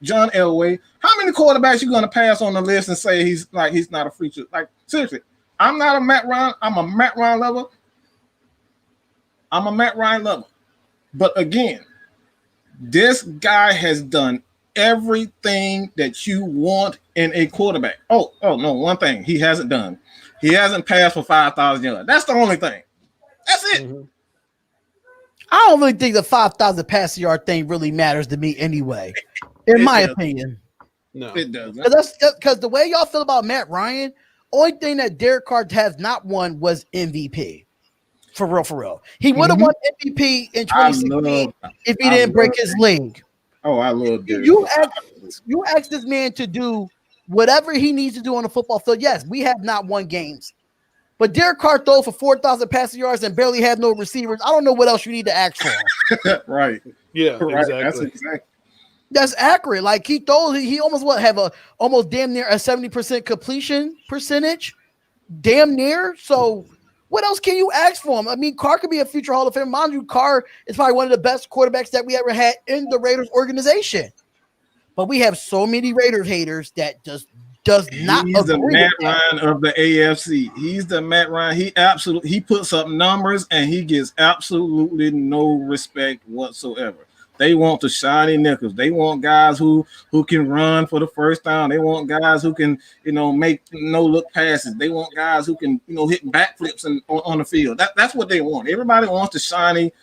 John Elway. How many quarterbacks you going to pass on the list and say he's not a feature? Seriously, I'm not a Matt Ryan. I'm a Matt Ryan lover. But again, this guy has done everything that you want in a quarterback. Oh no, one thing he hasn't done. He hasn't passed for 5,000 yards. That's the only thing. That's it. Mm-hmm. I don't really think the 5,000 passing yard thing really matters to me anyway, in my opinion. No, it doesn't. Because the way y'all feel about Matt Ryan, only thing that Derek Carr has not won was MVP. For real. He would have won MVP in 2016 if he didn't break his leg. Oh, I love Derek. You ask this man to do whatever he needs to do on the football field. Yes, we have not won games. But Derek Carr threw for 4,000 passing yards and barely had no receivers. I don't know what else you need to ask for. Right. Yeah, right. That's accurate. He almost have almost damn near a 70% completion percentage. Damn near. So what else can you ask for him? I mean, Carr could be a future Hall of Famer. Mind you, Carr is probably one of the best quarterbacks that we ever had in the Raiders organization. But we have so many Raiders haters that does not He's the Matt Ryan of the AFC. He's the Matt Ryan. He puts up numbers and he gets absolutely no respect whatsoever. They want the shiny nickels. They want guys who can run for the first down. They want guys who can, make no-look passes. They want guys who can, hit backflips on the field. That's what they want. Everybody wants the shiny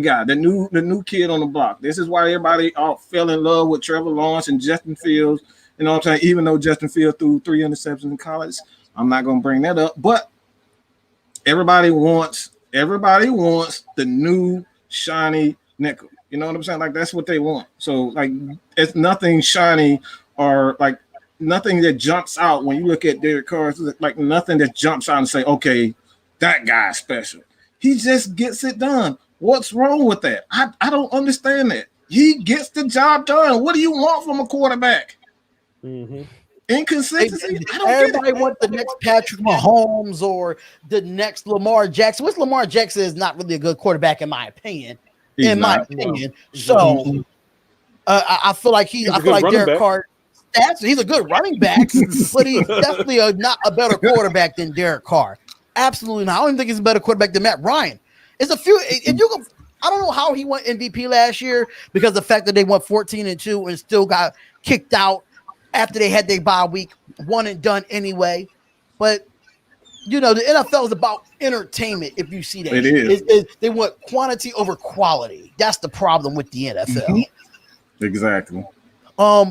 guy, the new kid on the block. This is why everybody all fell in love with Trevor Lawrence and Justin Fields. You know what I'm saying? Even though Justin Fields threw 3 interceptions in college, I'm not going to bring that up. But everybody wants the new shiny nickel. You know what I'm saying? Like that's what they want. So like it's nothing shiny or like nothing that jumps out when you look at Derek Carr. Like nothing that jumps out and say, okay, that guy's special. He just gets it done. What's wrong with that? I don't understand that. He gets the job done. What do you want from a quarterback? Mm-hmm. Inconsistency. Everybody wants the next Patrick Mahomes or the next Lamar Jackson. Which Lamar Jackson is not really a good quarterback in my opinion. So I feel like Derek Carr. He's a good running back, but he's definitely not a better quarterback than Derek Carr. Absolutely not. I don't even think he's a better quarterback than Matt Ryan. It's a few. If you can, I don't know how he won MVP last year because the fact that they went 14-2 and still got kicked out after they had their bye week, one and done anyway. But you know, the NFL is about entertainment. If you see that, it is. They want quantity over quality. That's the problem with the NFL. Mm-hmm. Exactly.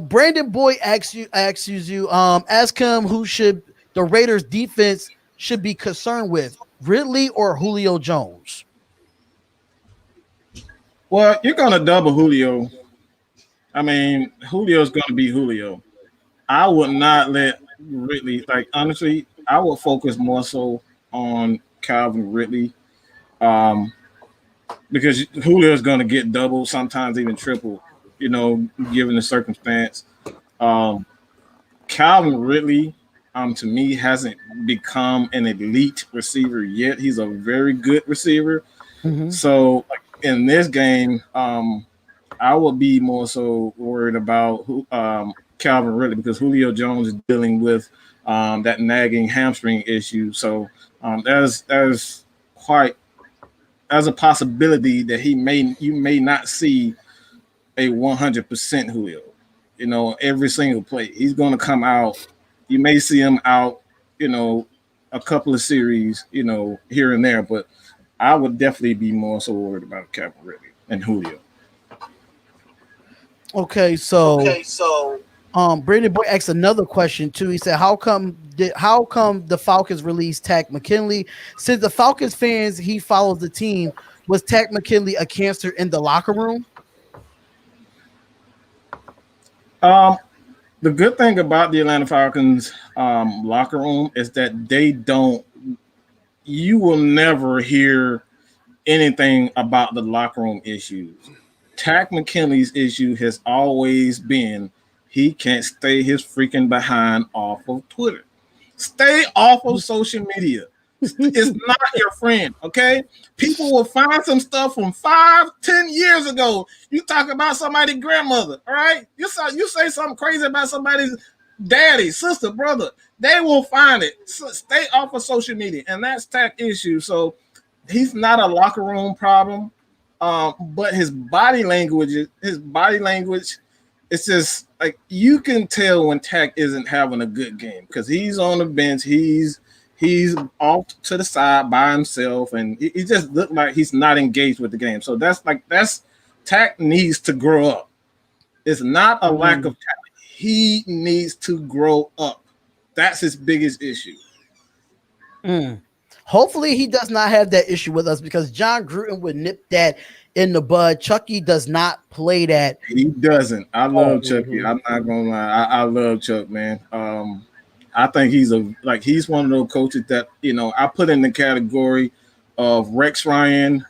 Brandon Boyd asks you, ask him who should the Raiders defense should be concerned with, Ridley or Julio Jones? Well, you're gonna double Julio. I mean, Julio's gonna be Julio. I would not let Ridley, like honestly, I would focus more so on Calvin Ridley. Because Julio's gonna get double, sometimes even triple, you know, given the circumstance. Calvin Ridley, to me, hasn't become an elite receiver yet. He's a very good receiver. Mm-hmm. So like, in this game, I would be more so worried about Calvin Ridley because Julio Jones is dealing with that nagging hamstring issue. So there's quite as a possibility that you may not see a 100% Julio. You know, every single play he's going to come out. You may see him out, you know, a couple of series, you know, here and there, but I would definitely be more so worried about Calvin Ridley and Julio. Okay, so Brandon Boyd asked another question too. He said, "How come the Falcons released Takk McKinley? Since the Falcons fans he follows the team, was Takk McKinley a cancer in the locker room?" The good thing about the Atlanta Falcons locker room is that you will never hear anything about the locker room issues. Takk McKinley's issue has always been he can't stay his freaking behind off of Twitter. Stay off of social media. It's not your friend, okay? People will find some stuff from 5-10 years ago. You talk about somebody's grandmother, all right? You say something crazy about somebody's daddy, sister, brother. They will find it. So stay off of social media, and that's Tak's issue. So he's not a locker room problem, but his body language, it's just like you can tell when Takk isn't having a good game because he's on the bench, he's off to the side by himself, and he just looked like he's not engaged with the game. So that's Takk needs to grow up. It's not a lack of talent. He needs to grow up. That's his biggest issue. Hopefully he does not have that issue with us because John Gruden would nip that in the bud. Chucky does not play that. He doesn't. I love Chucky. I'm not gonna lie. I love Chuck, man. I think he's one of those coaches that, you know, I put in the category of Rex Ryan,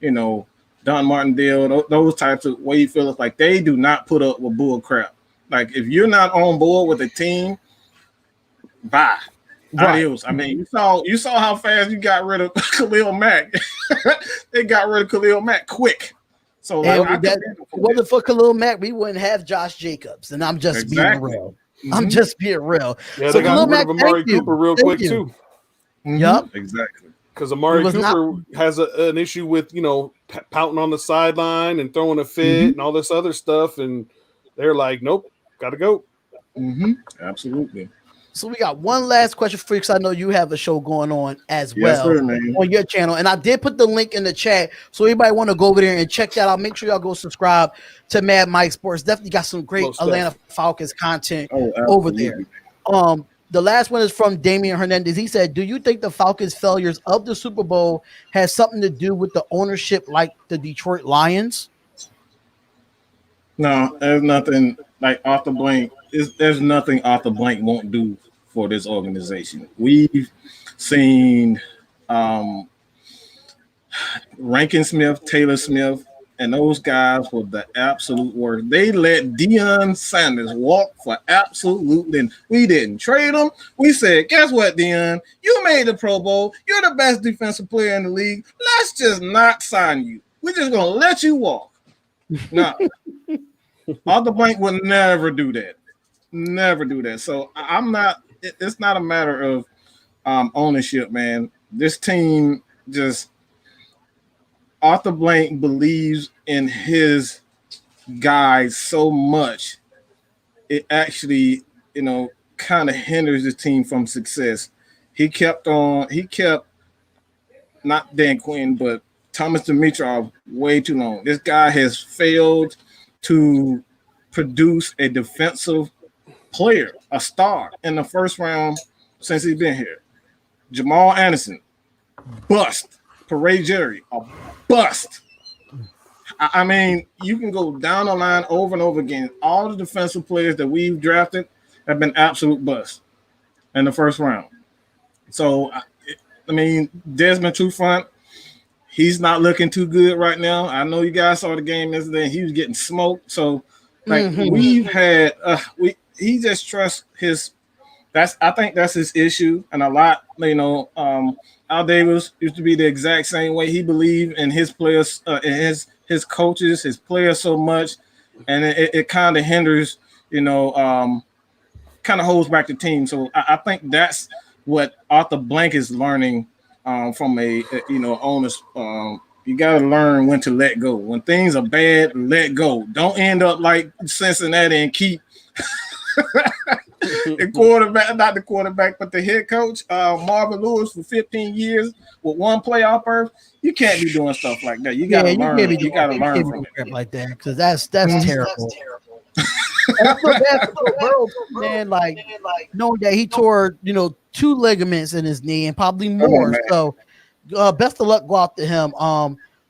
you know, Don Martindale, those types of Wade Phillips. Like they do not put up with bull crap. Like if you're not on board with the team, bye. Right. Adios. I mean, you saw how fast you got rid of Khalil Mack. They got rid of Khalil Mack quick. So wasn't for Khalil Mack, we wouldn't have Josh Jacobs. And I'm just being real. Mm-hmm. I'm just being real. Yeah, so they got rid of Amari Cooper real quick too. Mm-hmm. Yep, exactly. Because Amari Cooper has an issue with, you know, pouting on the sideline and throwing a fit and all this other stuff, and they're like, nope, gotta go. Absolutely. So we got one last question for you because I know you have a show going on as well on your channel. And I did put the link in the chat. So anybody want to go over there and check that out, make sure y'all go subscribe to Mad Mike Sports. Definitely got some great Atlanta Falcons content over there. The last one is from Damian Hernandez. He said, "Do you think the Falcons' failures of the Super Bowl has something to do with the ownership, like the Detroit Lions?" No, there's nothing like Arthur Blank. There's nothing Arthur Blank won't do for this organization. We've seen Rankin Smith, Taylor Smith, and those guys were the absolute worst. They let Deion Sanders walk for absolutely. We didn't trade him. We said, guess what, Deion? You made the Pro Bowl. You're the best defensive player in the league. Let's just not sign you. We're just going to let you walk. No. Arthur Blank would never do that. Never do that. So I'm not – it's not a matter of ownership, man. This team just – Arthur Blank believes in his guys so much, it actually, kind of hinders the team from success. He kept not Dan Quinn, but Thomas Dimitrov way too long. This guy has failed to produce a defensive player, a star in the first round since he's been here. Jamal Anderson, bust. Parade Jerry, a bust. I mean, you can go down the line over and over again. All the defensive players that we've drafted have been absolute busts in the first round. So, I mean, Desmond Trufant, he's not looking too good right now. I know you guys saw the game yesterday, and he was getting smoked. So, we've had he just trusts his. I think that's his issue, and a lot, Al Davis used to be the exact same way. He believed in his players, in his coaches, his players so much, and it kind of hinders, kind of holds back the team. So I think that's what Arthur Blank is learning from owners. You got to learn when to let go. When things are bad, let go. Don't end up like Cincinnati and keep the quarterback, not the quarterback, but the head coach, Marvin Lewis, for 15 years with one playoff berth. You can't be doing stuff like that. You got to learn. You got to learn from it like that, because that's terrible. That's bad for the world, man. Like knowing that he tore, 2 ligaments in his knee and probably more. So, best of luck go out to him.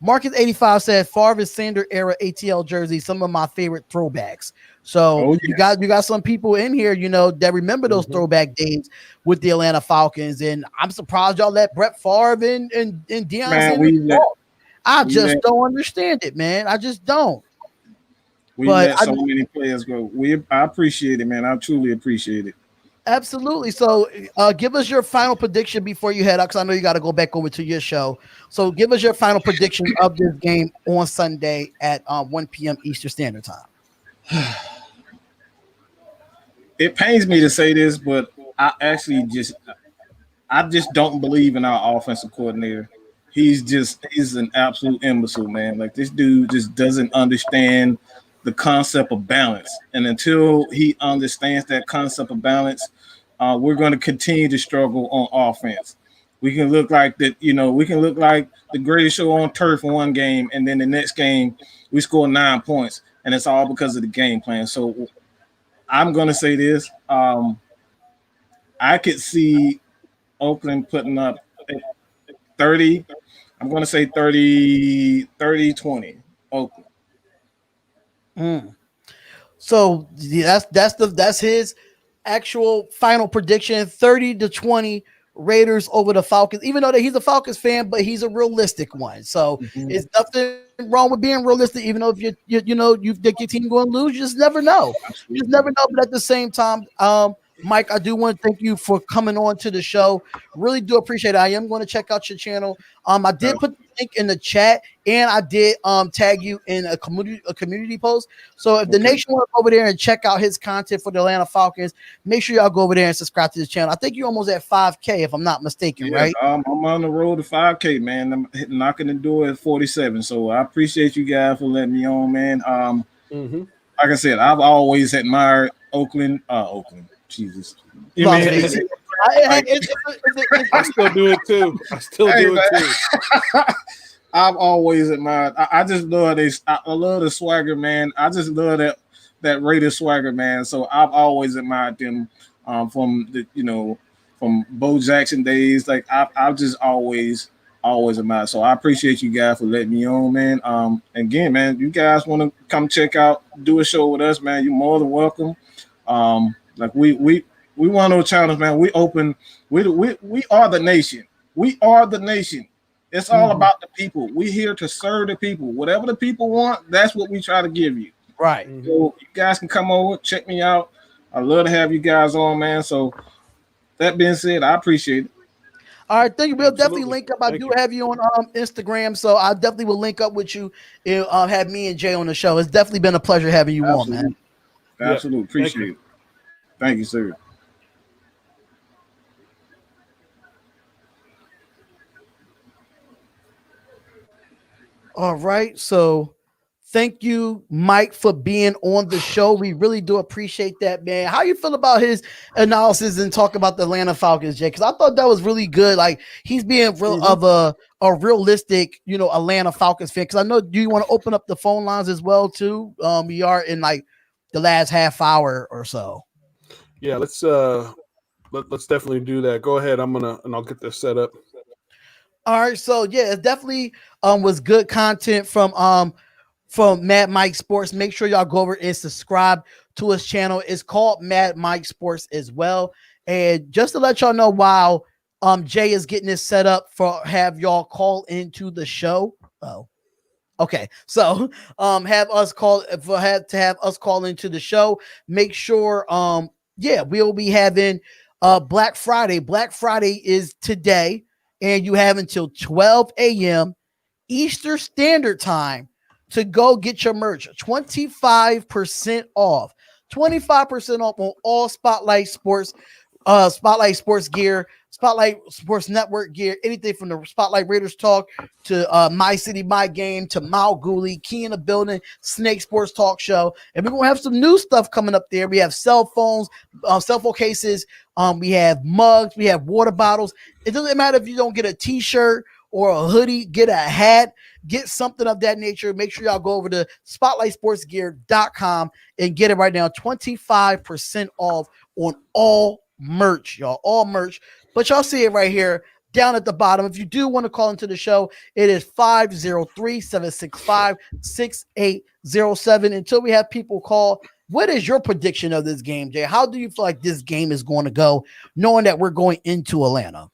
Marcus 85 said Favre Sanders era ATL jersey, some of my favorite throwbacks. So you got some people in here, that remember those throwback days with the Atlanta Falcons, and I'm surprised y'all let Brett Favre and Deion Sanders walk. I just don't understand it, man. I just don't. We let so many players go. I appreciate it, man. I truly appreciate it. Absolutely. So give us your final prediction before you head out, because I know you got to go back over to your show. So give us your final prediction of this game on Sunday at 1 p.m. Eastern Standard Time. It pains me to say this, but I just don't believe in our offensive coordinator. He's an absolute imbecile, man. Like, this dude just doesn't understand the concept of balance. And until he understands that concept of balance, we're going to continue to struggle on offense. We can look like that, we can look like the greatest show on turf in one game, and then the next game we score 9 points, and it's all because of the game plan. So I'm going to say this. I could see Oakland putting up 30. I'm going to say 30-20 Oakland. So that's his actual final prediction, 30-20 Raiders over the Falcons, even though that he's a Falcons fan, but he's a realistic one. So it's nothing wrong with being realistic, even though if you think your team going to lose, you just never know. You just never know. But at the same time, Mike, I do want to thank you for coming on to the show. Really do appreciate it. I am going to check out your channel. I did put the link in the chat, and I did tag you in a community post. So if the nation wants to go over there and check out his content for the Atlanta Falcons, make sure y'all go over there and subscribe to his channel. I think you're almost at 5K, if I'm not mistaken, right? I'm on the road to 5K, man. I'm knocking the door at 47. So I appreciate you guys for letting me on, man. Like I said, I've always admired Oakland. Jesus. I still do it too. I've always admired. I just love this. I love the swagger, man. I just love that Raider swagger, man. So I've always admired them. from the from Bo Jackson days. Like I've just always admired. So I appreciate you guys for letting me on, man. Again, man, you guys want to come check out, do a show with us, man, you're more than welcome. Like we want those channels, man. We open. We are the nation. We are the nation. It's all about the people. We're here to serve the people. Whatever the people want, that's what we try to give you. Right. So you guys can come over, check me out. I love to have you guys on, man. So that being said, I appreciate it. All right, thank you. We'll Absolutely. definitely link up. I do have you on Instagram, so I definitely will link up with you and have me and Jay on the show. It's definitely been a pleasure having you on, man. Absolutely. Appreciate it. Thank you, sir. All right, so thank you, Mike, for being on the show. We really do appreciate that, man. How you feel about his analysis and talk about the Atlanta Falcons, Jay? Because I thought that was really good. Like he's being real of a realistic, Atlanta Falcons fan. Because I know, do you want to open up the phone lines as well too? We are in like the last half hour or so. Yeah, let's definitely do that. Go ahead. I'll get this set up. All right, so yeah, it definitely was good content from Mad Mike Sports. Make sure y'all go over and subscribe to his channel. It's called Mad Mike Sports as well. And just to let y'all know, while Jay is getting this set up have y'all call into the show. Oh, okay. So have us call into the show. Make sure we'll be having Black Friday. Black Friday is today, and you have until 12 a.m. Eastern Standard Time to go get your merch. 25% off. 25% off on all Spotlight Sports gear, Spotlight Sports Network gear, anything from the Spotlight Raiders Talk to My City, My Game to Mal Gooley, Key in the Building, Snake Sports Talk Show. And we're going to have some new stuff coming up there. We have cell phone cases. We have mugs. We have water bottles. It doesn't matter if you don't get a t-shirt or a hoodie, get a hat, get something of that nature. Make sure y'all go over to spotlightsportsgear.com and get it right now. 25% off on all merch, y'all. All merch. But y'all see it right here down at the bottom. If you do want to call into the show, it is 503-765-6807. Until we have people call, what is your prediction of this game, Jay? How do you feel like this game is going to go, knowing that we're going into Atlanta?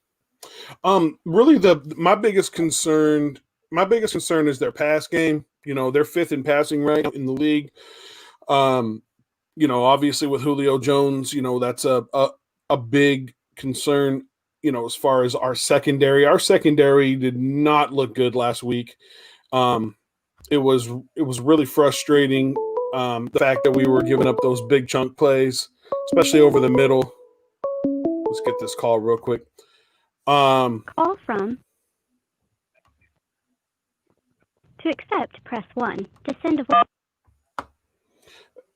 Really my biggest concern is their pass game. They're fifth in passing right in the league. Obviously with Julio Jones, that's a big concern, as far as our secondary. Our secondary did not look good last week. It was really frustrating. The fact that we were giving up those big chunk plays, especially over the middle. Let's get this call real quick. Call from. To accept, press 1. To send a.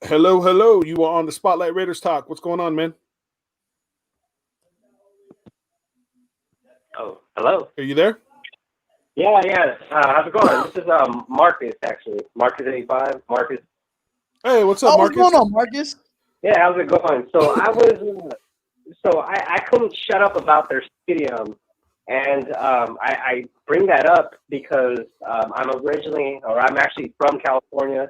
Hello. You are on the Spotlight Raiders Talk. What's going on, man? Oh, hello. Are you there? Yeah. How's it going? This is Marcus, actually. Marcus 85. Marcus. Hey, what's up, Marcus? What's going on, Marcus? Yeah, how's it going? So I couldn't shut up about their stadium, and I bring that up because I'm actually from California,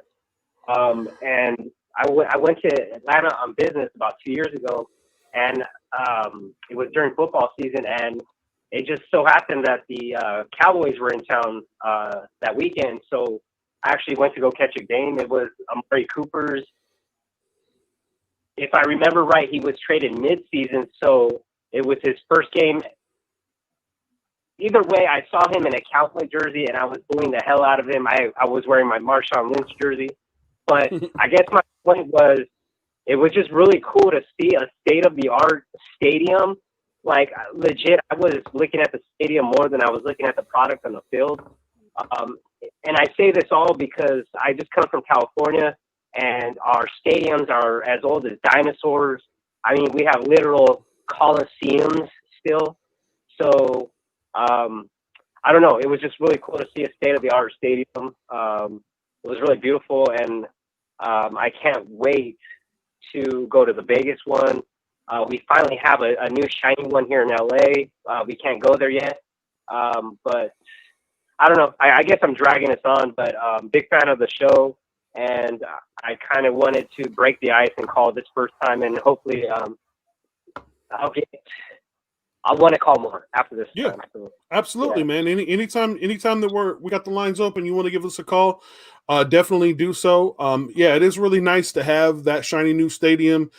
and I went to Atlanta on business about 2 years ago, and it was during football season, and it just so happened that the Cowboys were in town that weekend, so I actually went to go catch a game. It was Amari Cooper's. If I remember right, he was traded mid-season, so it was his first game. Either way, I saw him in a Cowboy jersey, and I was booing the hell out of him. I was wearing my Marshawn Lynch jersey. But I guess my point was, it was just really cool to see a state-of-the-art stadium. Like, legit, I was looking at the stadium more than I was looking at the product on the field. And I say this all because I just come from California, and our stadiums are as old as dinosaurs. I mean, we have literal coliseums still. So, I don't know. It was just really cool to see a state-of-the-art stadium. It was really beautiful, and I can't wait to go to the Vegas one. We finally have a new shiny one here in LA. We can't go there yet, but I don't know. I guess I'm dragging us on, but big fan of the show, and I kind of wanted to break the ice and call this first time, and hopefully I want to call more after this. Yeah, time, so, absolutely, man. Anytime that we got the lines open, you want to give us a call, definitely do so. Yeah, it is really nice to have that shiny new stadium.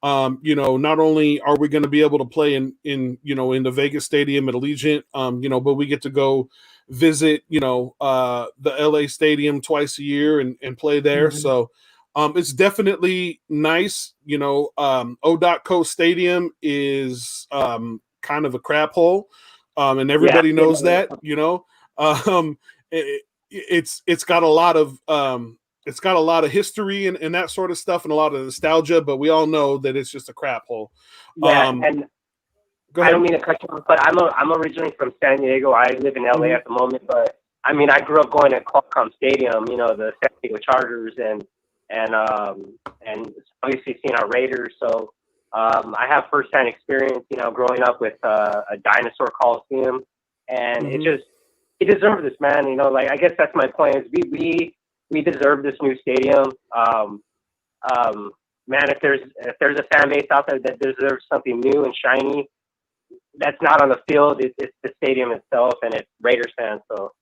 Not only are we going to be able to play in the Vegas stadium at Allegiant, but we get to go visit, the LA stadium twice a year and play there. Mhm. So, it's definitely nice. O.Co Stadium is, kind of a crap hole. And everybody knows that, it's got a lot of history and that sort of stuff and a lot of nostalgia, but we all know that it's just a crap hole. yeah, and Go I ahead. don't mean to cut you off, but I'm originally from San Diego. I live in LA at the moment, but I mean I grew up going to Qualcomm Stadium, the San Diego Chargers, and obviously seeing our Raiders. So I have firsthand experience, growing up with a dinosaur coliseum, and it deserves this, man. I guess that's my point. Is we deserve this new stadium. Man, if there's a fan base out there that deserves something new and shiny, that's not on the field. It's the stadium itself, and it's Raiders fans. So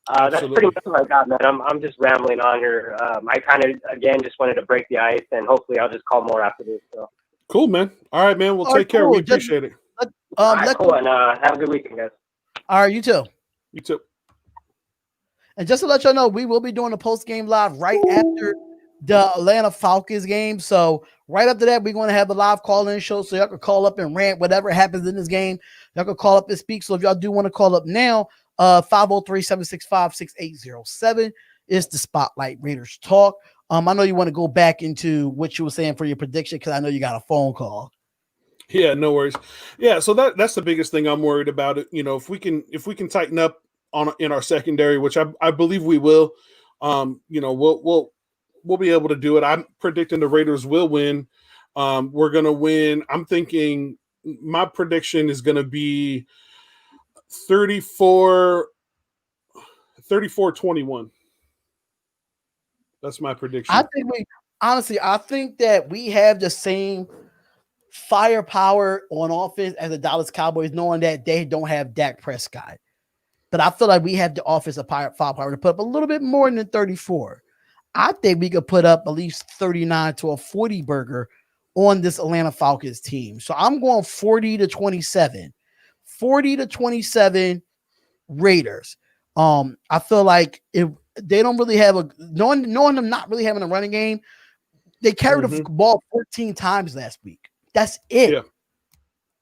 that's pretty much what I got, man. I'm just rambling on here. I kind of again just wanted to break the ice, and hopefully I'll just call more after this. So. Cool, man. All right, man. We'll take care. Cool. We appreciate it. All right, cool, and have a good weekend, guys. All right, you too. You too. And just to let y'all know, we will be doing a post-game live right after the Atlanta Falcons game. So right after that, we're going to have a live call-in show, so y'all can call up and rant whatever happens in this game. Y'all can call up and speak. So if y'all do want to call up now, 503-765-6807 is the Spotlight Raiders Talk. I know you want to go back into what you were saying for your prediction because I know you got a phone call. Yeah, no worries. Yeah, so that's the biggest thing I'm worried about. If we can tighten up in our secondary, which I believe we will, we'll be able to do it. I'm predicting the Raiders will win. We're gonna win. I'm thinking my prediction is gonna be 34-21. That's my prediction. I think that we have the same firepower on offense as the Dallas Cowboys, knowing that they don't have Dak Prescott. But I feel like we have the offensive firepower to put up a little bit more than 34. I think we could put up at least 39 to a 40 burger on this Atlanta Falcons team. So I'm going 40-27. 40-27 Raiders. I feel like if they don't really have knowing them not really having a running game, they carried the ball 14 times last week. That's it. Yeah.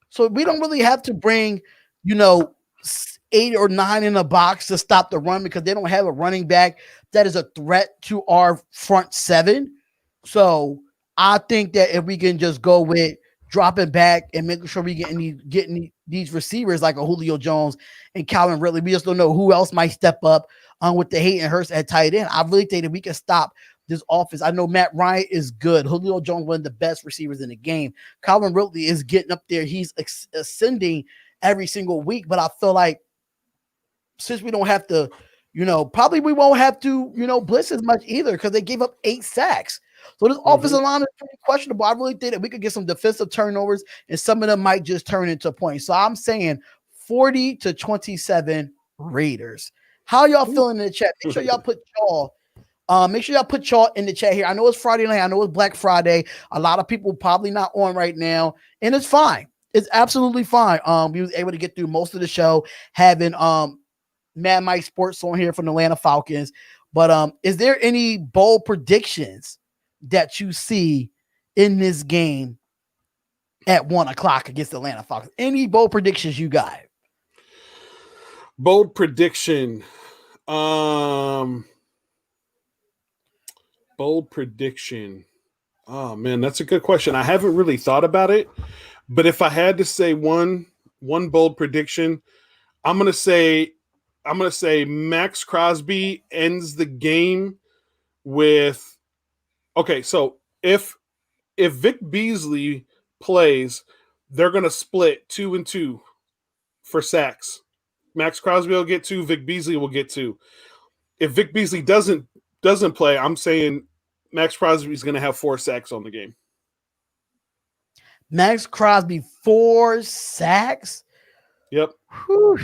So we don't really have to bring, 8 or 9 in a box to stop the run because they don't have a running back that is a threat to our front seven. So I think that if we can just go with dropping back and making sure we getting these receivers like a Julio Jones and Calvin Ridley, we just don't know who else might step up with the Hayden Hurst at tight end. I really think that we can stop this offense. I know Matt Ryan is good. Julio Jones, one of the best receivers in the game. Calvin Ridley is getting up there. He's ascending every single week, but I feel like since we don't have to, probably we won't have to, blitz as much either because they gave up 8 sacks. So this offensive line is pretty questionable. I really think that we could get some defensive turnovers and some of them might just turn into points. So I'm saying 40-27 Raiders. How y'all feeling in the chat? Make sure y'all put y'all in the chat here. I know it's Friday night. I know it's Black Friday. A lot of people probably not on right now, and it's fine. It's absolutely fine. We was able to get through most of the show having Mad Mike Sports on here from the Atlanta Falcons. But is there any bold predictions that you see in this game at 1:00 against the Atlanta Falcons? Any bold predictions you got? Bold prediction. Bold prediction. Oh man, that's a good question. I haven't really thought about it, but if I had to say one bold prediction, I'm gonna say Max Crosby ends the game with. Okay, so if Vic Beasley plays, they're going to split 2 and 2 for sacks. Max Crosby will get 2. Vic Beasley will get 2. If Vic Beasley doesn't play, I'm saying Max Crosby is going to have 4 sacks on the game. Max Crosby 4 sacks. Yep. Whew.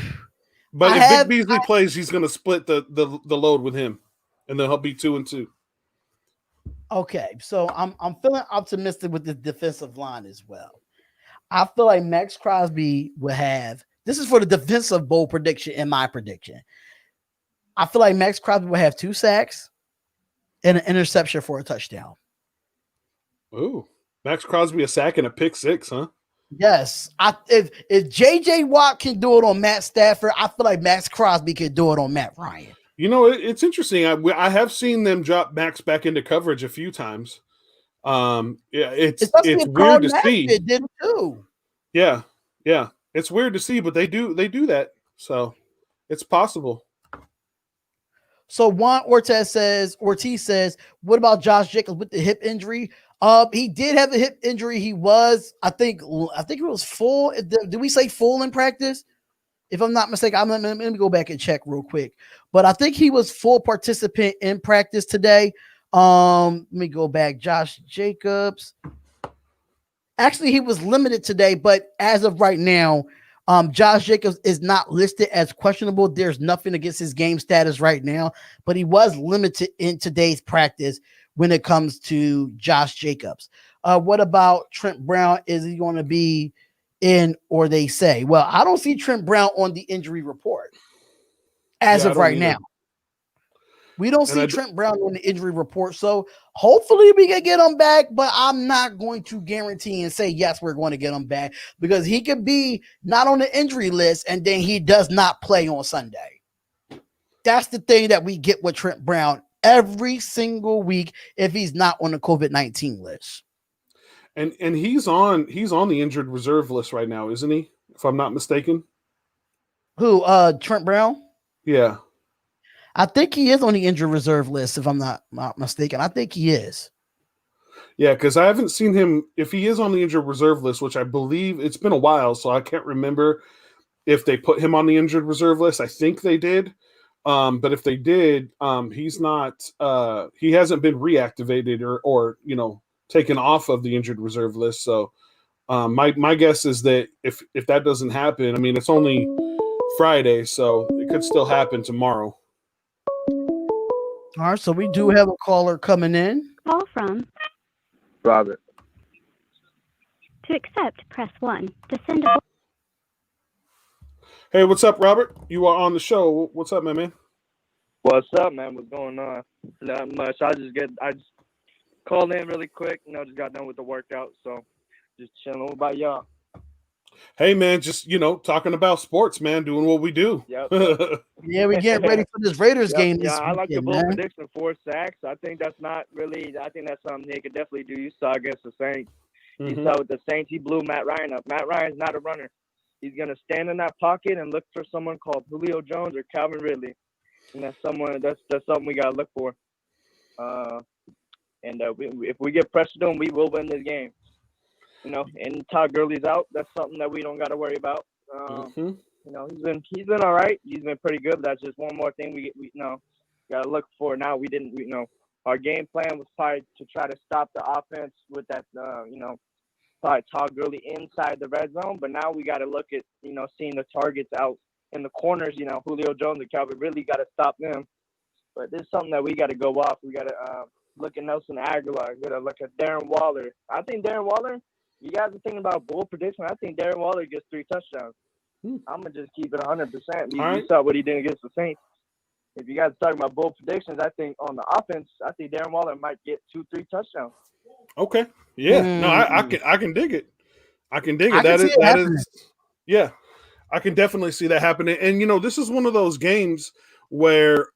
But if Vic Beasley plays, he's going to split the load with him, and then he'll be 2 and 2. Okay, so I'm feeling optimistic with the defensive line as well. I feel like Max Crosby will have. This is for the defensive bowl prediction in my prediction. I feel like Max Crosby will have 2 sacks and an interception for a touchdown. Ooh, Max Crosby a sack and a pick 6, huh? Yes. If JJ Watt can do it on Matt Stafford, I feel like Max Crosby can do it on Matt Ryan. You know, it's interesting. I have seen them drop Max back into coverage a few times. It's weird to see. Did it too. Yeah. It's weird to see, but they do that. So it's possible. So Juan Ortiz says, what about Josh Jacobs with the hip injury? He did have a hip injury. He was, I think it was full. Did we say full in practice? If I'm not mistaken, let me go back and check real quick. But I think he was full participant in practice today. Let me go back. Josh Jacobs. Actually, he was limited today, but as of right now, Josh Jacobs is not listed as questionable. There's nothing against his game status right now, but he was limited in today's practice when it comes to Josh Jacobs. What about Trent Brown? Is he going to be in, or they say? Well, I don't see Trent Brown on the injury report as of right now. We don't see Trent Brown on the injury report, so hopefully we can get him back, but I'm not going to guarantee and say, yes, we're going to get him back, because he could be not on the injury list and then he does not play on Sunday. That's the thing that we get with Trent Brown every single week if he's not on the COVID-19 list. And he's on the injured reserve list right now, isn't he? If I'm not mistaken. Who? Trent Brown? Yeah. I think he is on the injured reserve list, if I'm not mistaken. I think he is. Yeah, because I haven't seen him. If he is on the injured reserve list, which I believe it's been a while, so I can't remember if they put him on the injured reserve list. I think they did. But if they did, he's not. He hasn't been reactivated or taken off of the injured reserve list. So my guess is that if that doesn't happen, I mean, it's only Friday, so it could still happen tomorrow. All right, so we do have a caller coming in. Call from Robert. To accept, press 1. To send a... Hey, what's up, Robert? You are on the show. What's up, man? What's up, man? What's going on? Not much. I just called in really quick. Just got done with the workout, so just chilling. What about y'all? Hey, man, just, talking about sports, man, doing what we do. Yep. Yeah, we get ready for this Raiders game this I like the weekend, bold man. prediction 4 sacks. I think that's something they could definitely do. You saw against the Saints. Mm-hmm. You saw with the Saints, he blew Matt Ryan up. Matt Ryan's not a runner. He's going to stand in that pocket and look for someone called Julio Jones or Calvin Ridley. And that's something we got to look for. If we get pressure to him, we will win this game. And Todd Gurley's out. That's something that we don't got to worry about. He's been all right. He's been pretty good. But that's just one more thing we got to look for. Now our game plan was probably to try to stop the offense with that probably Todd Gurley inside the red zone. But now we got to look at seeing the targets out in the corners. Julio Jones and Calvin really got to stop them. But this is something that we got to go off. We got to look at Nelson Aguilar. We got to look at Darren Waller. I think Darren Waller. You guys are thinking about bold prediction. I think Darren Waller gets 3 touchdowns. I'm going to just keep it 100%. You saw what he did against the Saints. If you guys are talking about bold predictions, I think on the offense, I think Darren Waller might get 2-3 touchdowns. Okay. Yeah. No, I can dig it. I can dig it. That is yeah. I can definitely see that happening. And this is one of those games where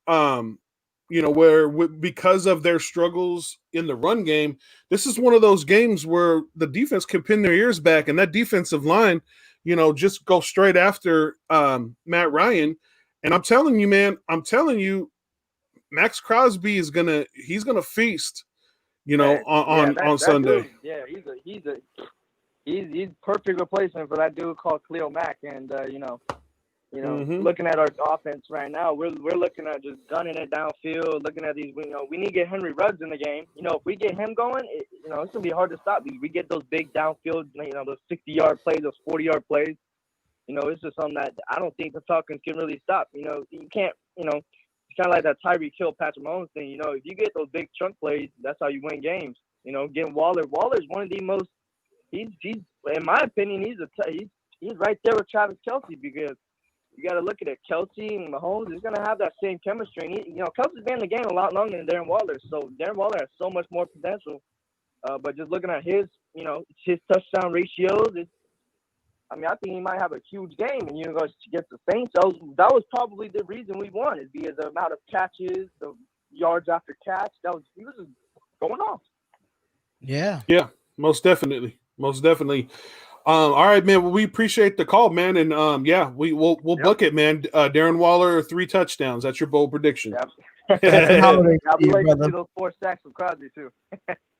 because of their struggles in the run game, this is one of those games where the defense can pin their ears back, and that defensive line, just go straight after Matt Ryan. And I'm telling you, man, Max Crosby he's gonna feast, on Sunday. Dude, yeah, he's perfect replacement for that dude called Khalil Mack. And looking at our offense right now, we're looking at just gunning it downfield. Looking at these, we need to get Henry Ruggs in the game. If we get him going, it's gonna be hard to stop. We get those big downfield, those 60-yard plays, those 40-yard plays. It's just something that I don't think the Falcons can really stop. You can't. It's kind of like that Tyreek Hill, Patrick Mahomes thing. If you get those big chunk plays, that's how you win games. Getting Waller. Waller's one of the most. He's in my opinion, he's right there with Travis Kelce, because you got to look at it. Kelce and Mahomes is going to have that same chemistry. And Kelce's been in the game a lot longer than Darren Waller, so Darren Waller has so much more potential. But just looking at his touchdown ratios, I think he might have a huge game. And against the Saints, that was probably the reason we won, is because the amount of catches, the yards after catch. He was just going off. Yeah. Yeah, most definitely. All right, man. Well, we appreciate the call, man. And we'll book it, man. Darren Waller, 3 touchdowns. That's your bold prediction. Yep. I'll be waiting to see those 4 sacks from Crosby too.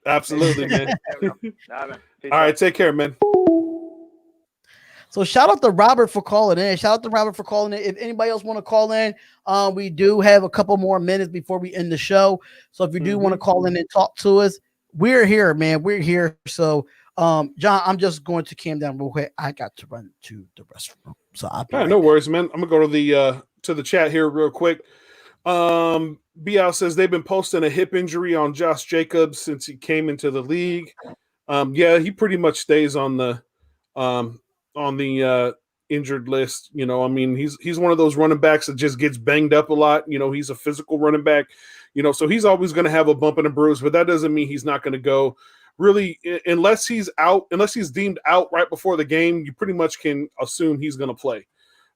Absolutely, man. All right, take care, man. So shout out to Robert for calling in. If anybody else want to call in, we do have a couple more minutes before we end the show. So if you do want to call in and talk to us, we're here, man. We're here. So John, I'm just going to calm down real quick. I got to run to the restroom. So no worries, man. I'm gonna go to the chat here real quick. BL says they've been posting a hip injury on Josh Jacobs since he came into the league. He pretty much stays on the injured list. He's one of those running backs that just gets banged up a lot. He's a physical running back. So he's always going to have a bump and a bruise, but that doesn't mean he's not going to go. Really, unless he's deemed out right before the game, you pretty much can assume he's going to play.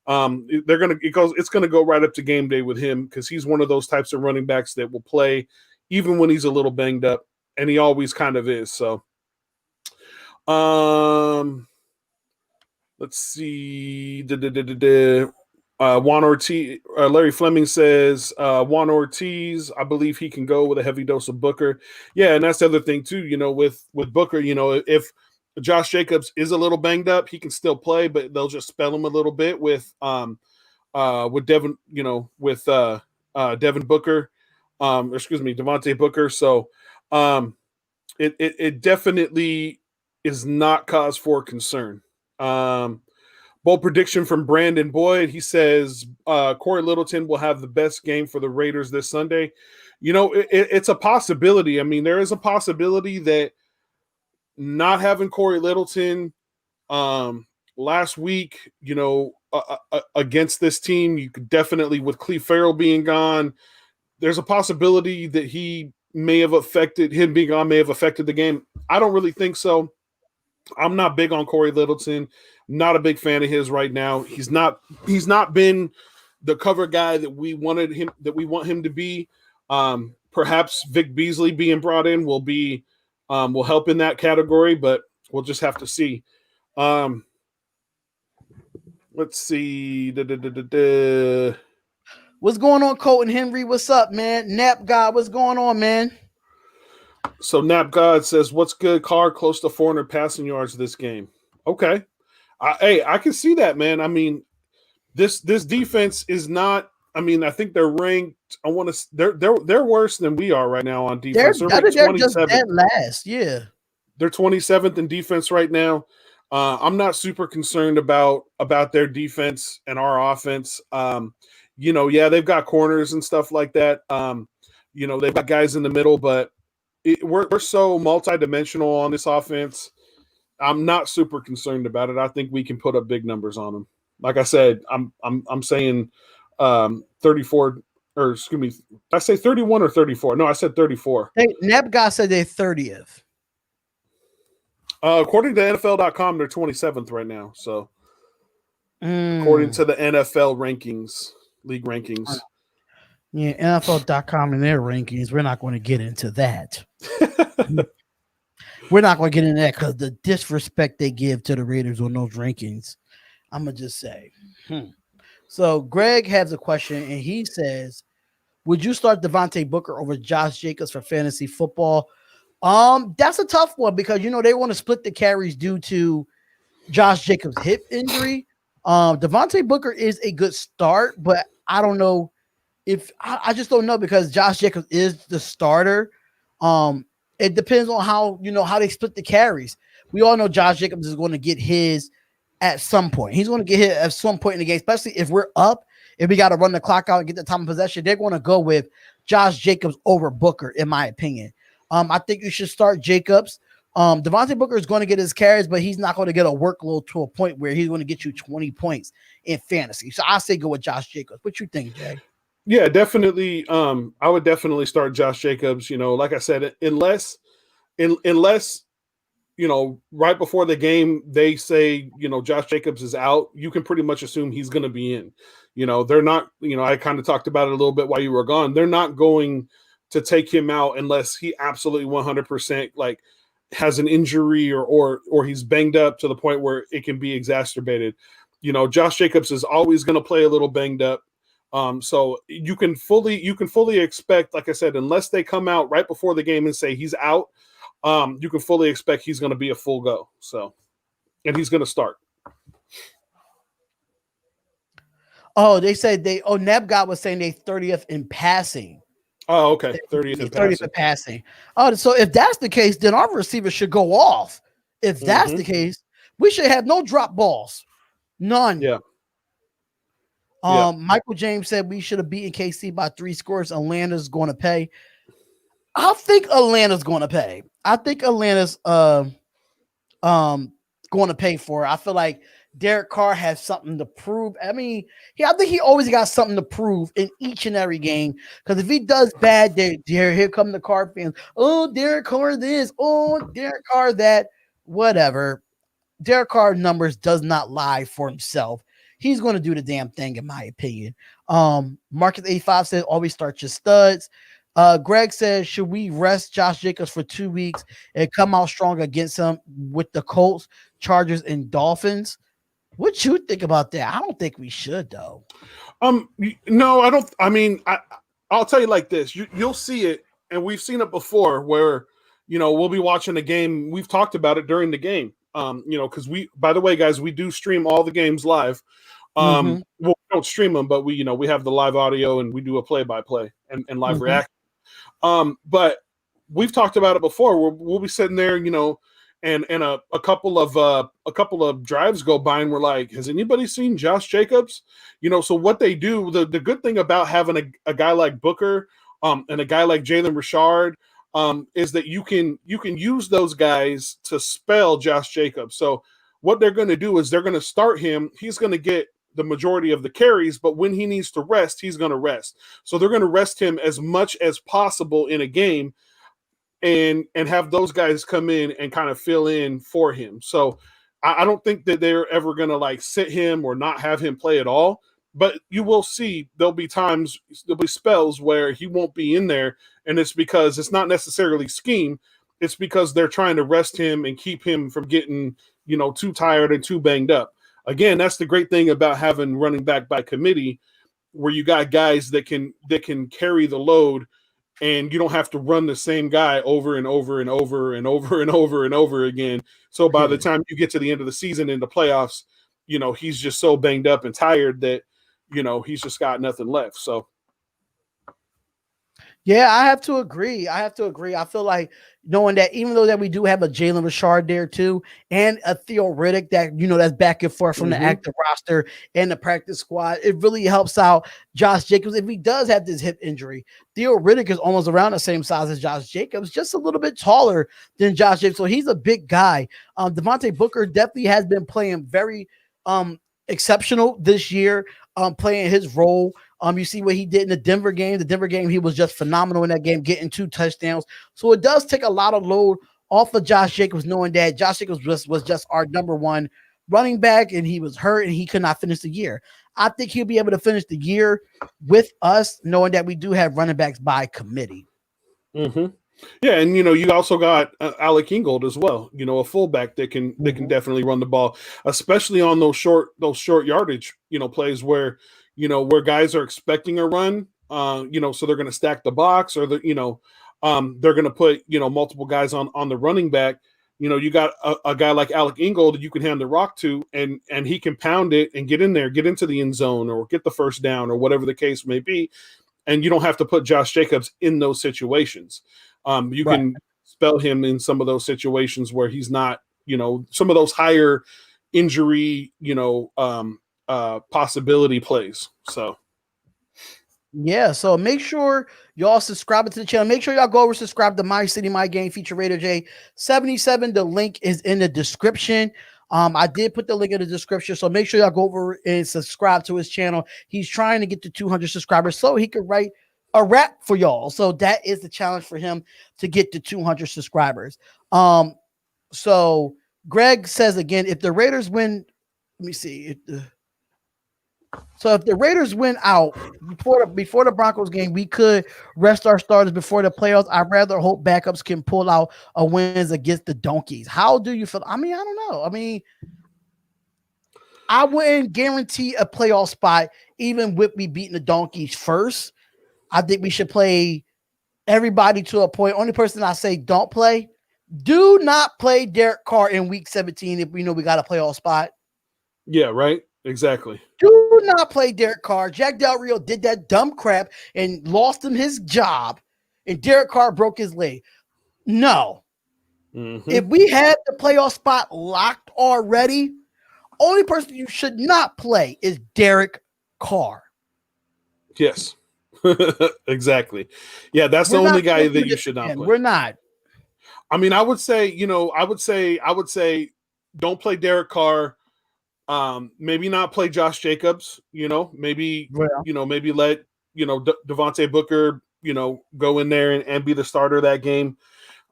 It's going to go right up to game day with him, because he's one of those types of running backs that will play even when he's a little banged up, and he always kind of is. So, let's see. Juan Ortiz, Larry Fleming says Juan Ortiz, I believe he can go with a heavy dose of Booker. Yeah, and that's the other thing too. with Booker, if Josh Jacobs is a little banged up, he can still play, but they'll just spell him a little bit with Devin, Devin Booker, Devonte Booker. So it definitely is not cause for concern. Bold prediction from Brandon Boyd. He says Corey Littleton will have the best game for the Raiders this Sunday. It's a possibility. There is a possibility that not having Corey Littleton last week, against this team, you could definitely, with Cleve Farrell being gone, there's a possibility that him being gone may have affected the game. I don't really think so. I'm not big on Corey Littleton. Not a big fan of his right now. He's not been the cover guy that we want him to be. Perhaps Vic Beasley being brought in will help in that category, but we'll just have to see. Let's see. What's going on, Colton Henry? What's up, man? Nap God, what's going on, man? So Nap God says, "What's good? Carr close to 400 passing yards this game." Okay, I can see that, man. This defense is not. I think they're ranked. They're worse than we are right now on defense. They're just dead last. Yeah, they're 27th in defense right now. I'm not super concerned about their defense and our offense. They've got corners and stuff like that. They've got guys in the middle, but we're so multidimensional on this offense. I'm not super concerned about it. I think we can put up big numbers on them. Like I said, I'm saying 34, or excuse me, did I say 31 or 34? No, I said 34. Hey, Nap guy said they're 30th. According to NFL.com, they're 27th right now. So, according to the NFL rankings, league rankings. Yeah, NFL.com and their rankings. We're not going to get into that. We're not going to get into that because the disrespect they give to the Raiders on those rankings. I'm going to just say. So Greg has a question, and he says, would you start Devonte Booker over Josh Jacobs for fantasy football? That's a tough one because they want to split the carries due to Josh Jacobs' hip injury. Devonte Booker is a good start, but I don't know if I just don't know because Josh Jacobs is the starter. It depends on how they split the carries. We all know Josh Jacobs is going to get his at some point. He's going to get hit at some point in the game, especially if we're up. If we got to run the clock out and get the time of possession, they're going to go with Josh Jacobs over Booker, in my opinion. I think you should start Jacobs. Devontae Booker is going to get his carries, but he's not going to get a workload to a point where he's going to get you 20 points in fantasy. So I say go with Josh Jacobs. What you think, Jay? Yeah, definitely. I would definitely start Josh Jacobs. Like I said, unless right before the game they say Josh Jacobs is out, you can pretty much assume he's going to be in. They're not. I kind of talked about it a little bit while you were gone. They're not going to take him out unless he absolutely 100% like has an injury or he's banged up to the point where it can be exacerbated. Josh Jacobs is always going to play a little banged up. So you can fully expect, like I said, unless they come out right before the game and say he's out, you can fully expect he's going to be a full go. So, and he's going to start. Oh, they said Nebgot was saying they 30th in passing. Oh, okay. 30th in passing. Oh, so if that's the case, then our receiver should go off. If that's the case, we should have no drop balls. None. Yeah. Michael James said we should have beaten KC by 3 scores. Atlanta's going to pay. I think Atlanta's going to pay. I think Atlanta's going to pay for it. I feel like Derek Carr has something to prove. I mean, I think he always got something to prove in each and every game. Because if he does bad, here come the Carr fans. Oh, Derek Carr this. Oh, Derek Carr that. Whatever. Derek Carr numbers does not lie for himself. He's going to do the damn thing, in my opinion. Marcus 85 says always start your studs. Greg says, should we rest Josh Jacobs for 2 weeks and come out strong against him with the Colts, Chargers, and Dolphins? What you think about that? I don't think we should, though. No, I don't. I mean, I'll tell you like this. You'll see it, and we've seen it before where, we'll be watching a game. We've talked about it during the game, because by the way, guys, we do stream all the games live. Well, we don't stream them, but we have the live audio and we do a play-by-play and live react. But we've talked about it before. We'll be sitting there, and a couple of drives go by and we're like, has anybody seen Josh Jacobs? So what they do, the good thing about having a guy like Booker and a guy like Jalen Richard is that you can use those guys to spell Josh Jacobs. So what they're going to do is they're going to start him. He's going to get the majority of the carries, but when he needs to rest, he's going to rest. So they're going to rest him as much as possible in a game and have those guys come in and kind of fill in for him. So I don't think that they're ever going to like sit him or not have him play at all, but you will see there'll be spells where he won't be in there. And it's because it's not necessarily scheme. It's because they're trying to rest him and keep him from getting, too tired and too banged up. Again, that's the great thing about having running back by committee, where you got guys that can carry the load, and you don't have to run the same guy over and over and over and over and over and over again. So by the time you get to the end of the season in the playoffs, he's just so banged up and tired that, he's just got nothing left. So. Yeah, I have to agree. I feel like knowing that even though that we do have a Jalen Richard there too, and a Theo Riddick that, that's back and forth from the active roster and the practice squad, it really helps out Josh Jacobs if he does have this hip injury. Theo Riddick is almost around the same size as Josh Jacobs, just a little bit taller than Josh Jacobs. So he's a big guy. Devontae Booker definitely has been playing very exceptional this year, playing his role. You see what he did in the Denver game. The Denver game, he was just phenomenal in that game, getting 2 touchdowns. So it does take a lot of load off of Josh Jacobs, knowing that Josh Jacobs was just our number 1 running back, and he was hurt, and he could not finish the year. I think he'll be able to finish the year with us, knowing that we do have running backs by committee. Yeah, and you also got Alec Ingold as well. A fullback that can definitely run the ball, especially on those short yardage plays where where guys are expecting a run. So they're going to stack the box, or they're going to put, multiple guys on the running back. You got a guy like Alec Ingold that you can hand the rock to, and he can pound it and get in there, get into the end zone, or get the first down, or whatever the case may be. And you don't have to put Josh Jacobs in those situations. You can spell him in some of those situations where he's not, some of those higher injury, possibility plays. So. Yeah, so make sure y'all subscribe to the channel. Make sure y'all go over subscribe to My City, My Game feature Raider J 77. The link is in the description. I did put the link in the description, so make sure y'all go over and subscribe to his channel. He's trying to get to 200 subscribers so he could write a rap for y'all. So that is the challenge for him to get to 200 subscribers. So Greg says again, if the Raiders win, let me see. So if the Raiders win out before the Broncos game, we could rest our starters before the playoffs. I'd rather hope backups can pull out a wins against the Donkeys. How do you feel? I mean, I don't know. I mean, I wouldn't guarantee a playoff spot even with me beating the Donkeys first. I think we should play everybody to a point. Only person I say don't play, do not play Derek Carr in week 17 if we know we got a playoff spot. Yeah, right. Exactly. Do not play Derek Carr. Jack Del Rio did that dumb crap and lost him his job, and Derek Carr broke his leg. No. Mm-hmm. If we had the playoff spot locked already, only person you should not play is Derek Carr. Yes. Exactly. Yeah, that's the only guy that you should not play. We're not. I mean, I would say don't play Derek Carr. Maybe not play Josh Jacobs, maybe let, Devonte Booker, go in there and be the starter of that game.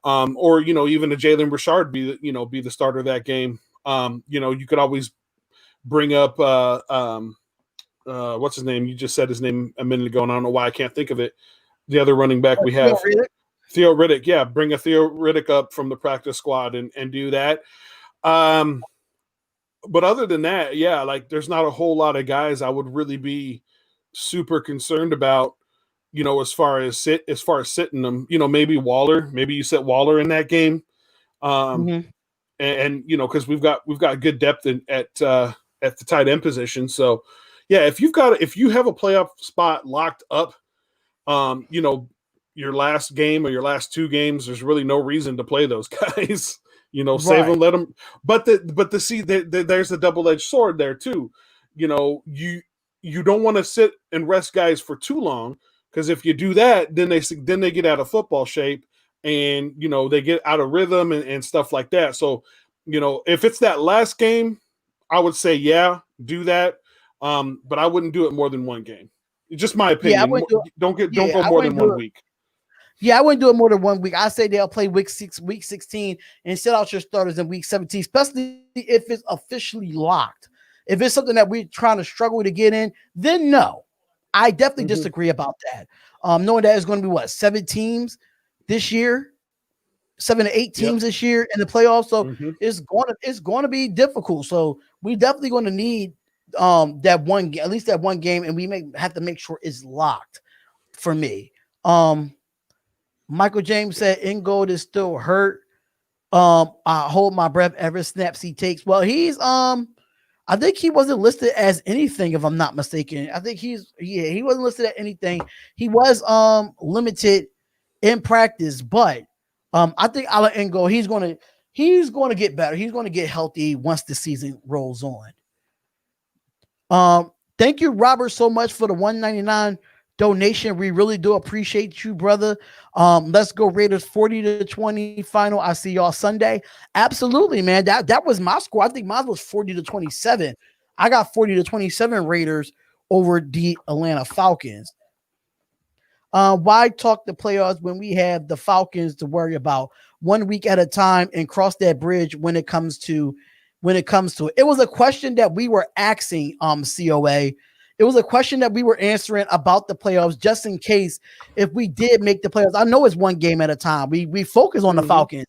Or, even a Jalen Richard be the starter of that game. You could always bring up, what's his name? You just said his name a minute ago, and I don't know why I can't think of it. The other running back we have, Theo Riddick. Yeah. Bring a Theo Riddick up from the practice squad and do that. But other than that, yeah, like there's not a whole lot of guys I would really be super concerned about, as far as sitting them, maybe Waller, maybe you set Waller in that game. And because we've got good depth at the tight end position. So yeah, if you have a playoff spot locked up, your last game or your last two games, there's really no reason to play those guys. Save them, let them. But there's a double-edged sword there too. You don't want to sit and rest guys for too long, because if you do that, then they get out of football shape, and they get out of rhythm and stuff like that. So if it's that last game, I would say do that. But I wouldn't do it more than one game. It's just my opinion. Don't go more than 1 week. Yeah, I wouldn't do it more than 1 week. I say they'll play week 16 and set out your starters in week 17, especially if it's officially locked. If it's something that we're trying to struggle to get in, then no. I definitely disagree about that. Knowing that it's going to be 7 teams this year, 7 to 8 teams this year in the playoffs, so it's going to be difficult. So we definitely going to need at least that one game, and we may have to make sure it's locked for me. Michael James said Ingold is still hurt. I hold my breath every snaps he takes. Well, he's I think he wasn't listed as anything, if I'm not mistaken. I think he wasn't listed at anything. He was limited in practice, but I think Alec Ingold, he's going to get better. He's going to get healthy once the season rolls on. Thank you, Robert, so much for the $1.99 donation. We really do appreciate you, brother. Let's go Raiders 40-20 final. I see y'all Sunday. Absolutely, man. That was my score. I think mine was 40-27. I got 40-27 Raiders over the Atlanta Falcons. Why talk the playoffs when we have the Falcons to worry about 1 week at a time and cross that bridge when it comes to it? It was a question that we were asking COA. It was a question that we were answering about the playoffs, just in case if we did make the playoffs. I know it's one game at a time. We focus on the Falcons,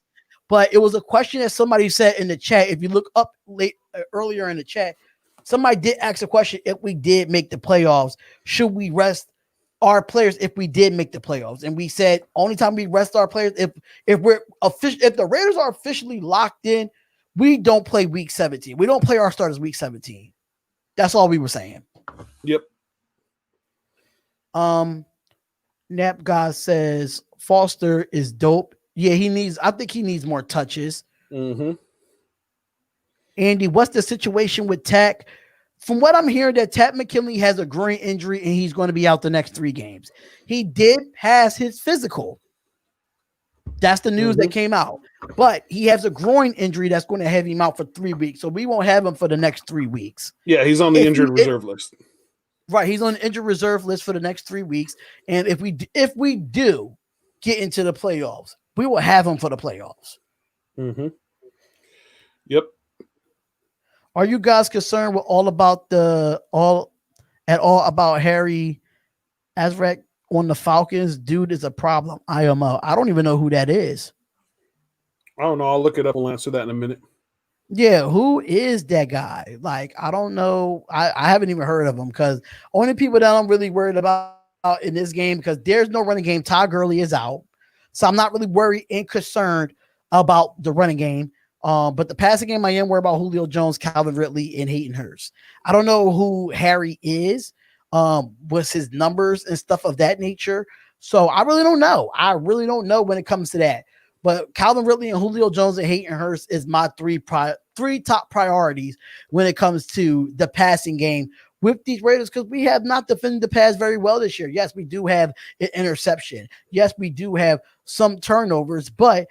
but it was a question that somebody said in the chat. If you look up earlier in the chat, somebody did ask a question: if we did make the playoffs, should we rest our players if we did make the playoffs, and we said only time we rest our players if the Raiders are officially locked in, we don't play week 17. We don't play our starters week 17. That's all we were saying. Yep. Nap God says Foster is dope. Yeah, I think he needs more touches. Mm-hmm. Andy, what's the situation with Tack? From what I'm hearing, that Tat McKinley has a groin injury and he's going to be out the next 3 games. He did pass his physical. That's the news that came out. But he has a groin injury that's going to have him out for 3 weeks. So we won't have him for the next 3 weeks. Yeah, he's on the injured reserve list. Right, he's on the injured reserve list for the next 3 weeks. And if we do get into the playoffs, we will have him for the playoffs. Mm-hmm. Yep. Are you guys concerned with all about Harry Azraq on the Falcons? Dude is a problem. IMO. I don't even know who that is. I don't know. I'll look it up and answer that in a minute. Yeah, who is that guy? Like, I don't know. I haven't even heard of him because only people that I'm really worried about in this game, because there's no running game. Todd Gurley is out. So I'm not really worried and concerned about the running game. But the passing game, I am worried about Julio Jones, Calvin Ridley, and Hayden Hurst. I don't know who Harry is, what's his numbers and stuff of that nature. So I really don't know. I really don't know when it comes to that. But Calvin Ridley and Julio Jones and Hayden Hurst is my three top priorities when it comes to the passing game with these Raiders, because we have not defended the pass very well this year. Yes, we do have an interception. Yes, we do have some turnovers, but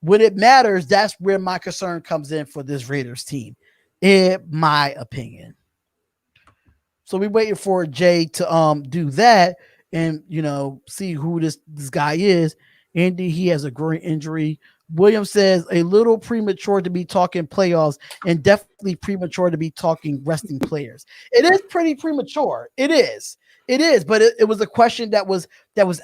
when it matters, that's where my concern comes in for this Raiders team, in my opinion. So we waiting for Jay to do that and see who this guy is. Andy, he has a groin injury. William says a little premature to be talking playoffs and definitely premature to be talking resting players. It is pretty premature. It is, but it was a question that was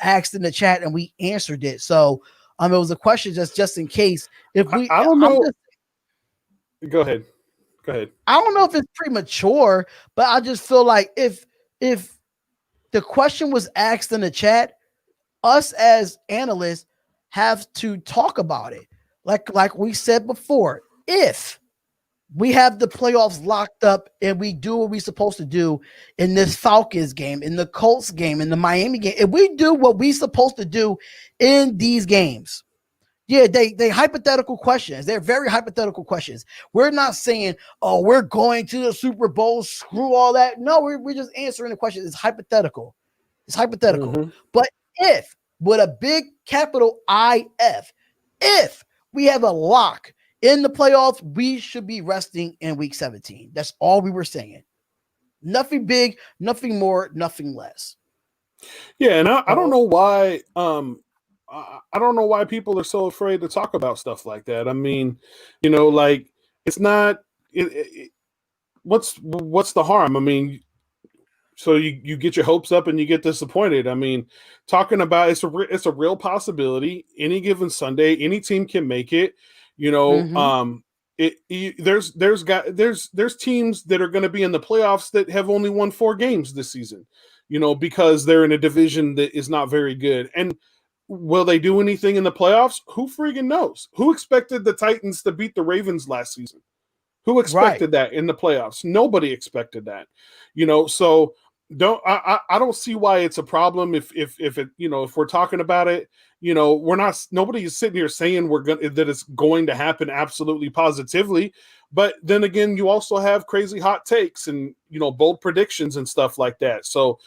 asked in the chat and we answered it. So it was a question just in case. If we, I don't know. Go ahead. I don't know if it's premature, but I just feel like if the question was asked in the chat, us as analysts have to talk about it. Like we said before, if we have the playoffs locked up and we do what we're supposed to do in this Falcons game, in the Colts game, in the Miami game, if we do what we're supposed to do in these games, yeah, they hypothetical questions. They're very hypothetical questions. We're not saying, oh, we're going to the Super Bowl, screw all that. No, we're just answering the question. It's hypothetical. But if, with a big capital IF, if we have a lock in the playoffs, we should be resting in week 17. That's all we were saying. Nothing big, nothing more, nothing less. Yeah, and I don't know why I don't know why people are so afraid to talk about stuff like that. I mean, like, it's not what's the harm? I mean, so you get your hopes up and you get disappointed. I mean, talking about it's a real possibility. Any given Sunday, any team can make it. There's teams that are going to be in the playoffs that have only won 4 games this season. Because they're in a division that is not very good. And will they do anything in the playoffs? Who freaking knows? Who expected the Titans to beat the Ravens last season? Who expected that in the playoffs? Nobody expected that. So I don't see why it's a problem if we're talking about it. Nobody is sitting here saying that it's going to happen absolutely positively. But then again, you also have crazy hot takes and bold predictions and stuff like that. So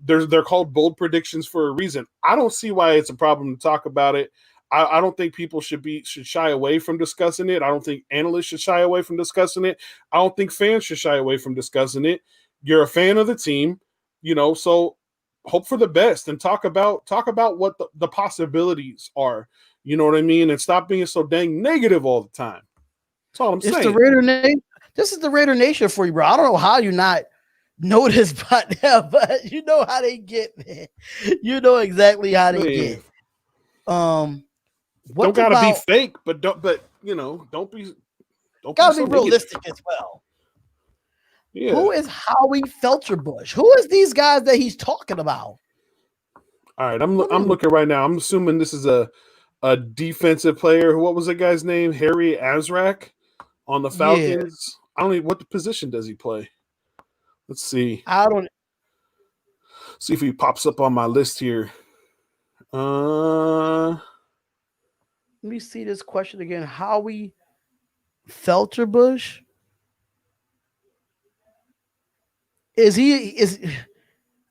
they're called bold predictions for a reason. I don't see why it's a problem to talk about it. I don't think people should shy away from discussing it. I don't think analysts should shy away from discussing it. I don't think fans should shy away from discussing it. You're a fan of the team, so hope for the best and talk about what the possibilities are. You know what I mean? And stop being so dang negative all the time. That's all I'm saying. This is the Raider Nation for you, bro. I don't know how you not notice by now, but you know how they get, man. You know exactly how they get. Don't gotta be fake, but don't be gotta be so realistic as well. Yeah. Who is Howie Felcherbush? Who is these guys that he's talking about? All right, I'm looking right now. I'm assuming this is a defensive player. What was that guy's name? Harry Azrak on the Falcons. Yeah. I don't even, what position does he play? Let's see. I don't see if he pops up on my list here. Let me see this question again. Howie Felcherbush.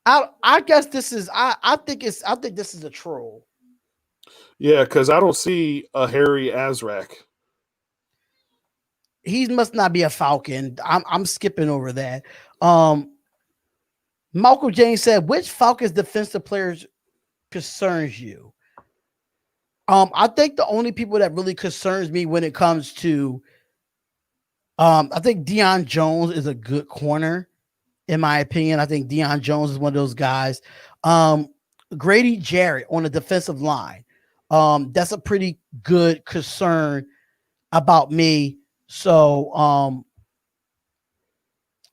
I guess this is I think this is a troll. Yeah, because I don't see a Harry Azrak. He must not be a Falcon. I'm skipping over that. Michael James said, which Falcons defensive players concerns you? I think the only people that really concerns me when it comes to I think Deion Jones is a good corner. In my opinion, I think Deion Jones is one of those guys. Grady Jarrett on the defensive line. That's a pretty good concern about me. So,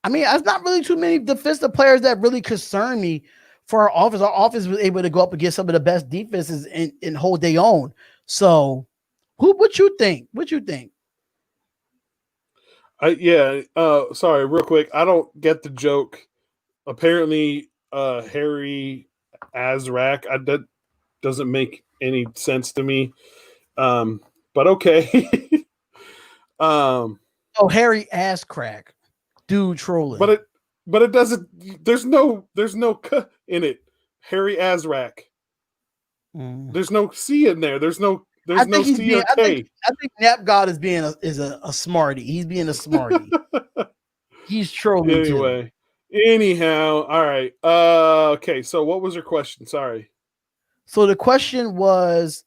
I mean, there's not really too many defensive players that really concern me for our offense. Our offense was able to go up against some of the best defenses and hold their own. So, what you think? What you think? Sorry, real quick. I don't get the joke. Apparently, Harry Azrak, that doesn't make any sense to me. But okay. Harry Azcrack, dude trolling. But it doesn't. There's no k in it. Harry Azrak. There's no C in there. There's no C or K. I think Nap God is being a smarty. He's being a smarty. He's trolling anyway. Too. Anyhow, all right. Okay. So, what was your question? Sorry. So the question was,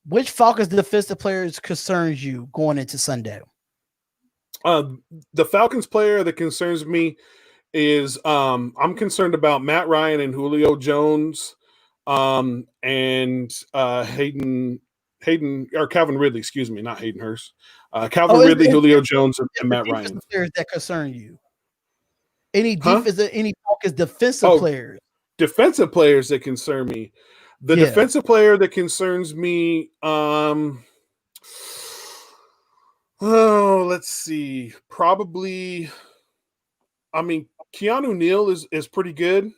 which Falcons defensive players concerns you going into Sunday? The Falcons player that concerns me is I'm concerned about Matt Ryan and Julio Jones. And Hayden or Calvin Ridley, excuse me, not Hayden Hurst. Calvin Ridley, Julio Jones, and Matt Ryan. Players that concern you? Any any Falcons defensive players? Defensive players that concern me. The defensive player that concerns me. Let's see. Probably. I mean, Keanu Neal is pretty good.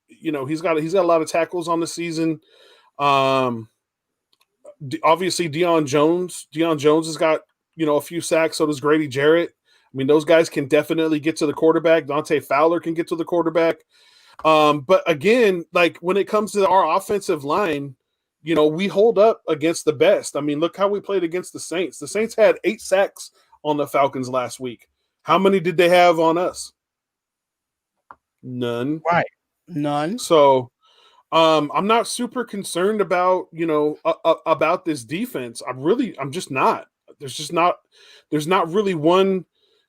He's got a lot of tackles on the season. Obviously, Deion Jones has got a few sacks. So does Grady Jarrett. I mean, those guys can definitely get to the quarterback. Dante Fowler can get to the quarterback. But again, like when it comes to our offensive line, we hold up against the best. I mean, look how we played against the Saints. The Saints had 8 sacks on the Falcons last week. How many did they have on us? None. Right. None. So I'm not super concerned about, about this defense. I'm just not. There's not really one,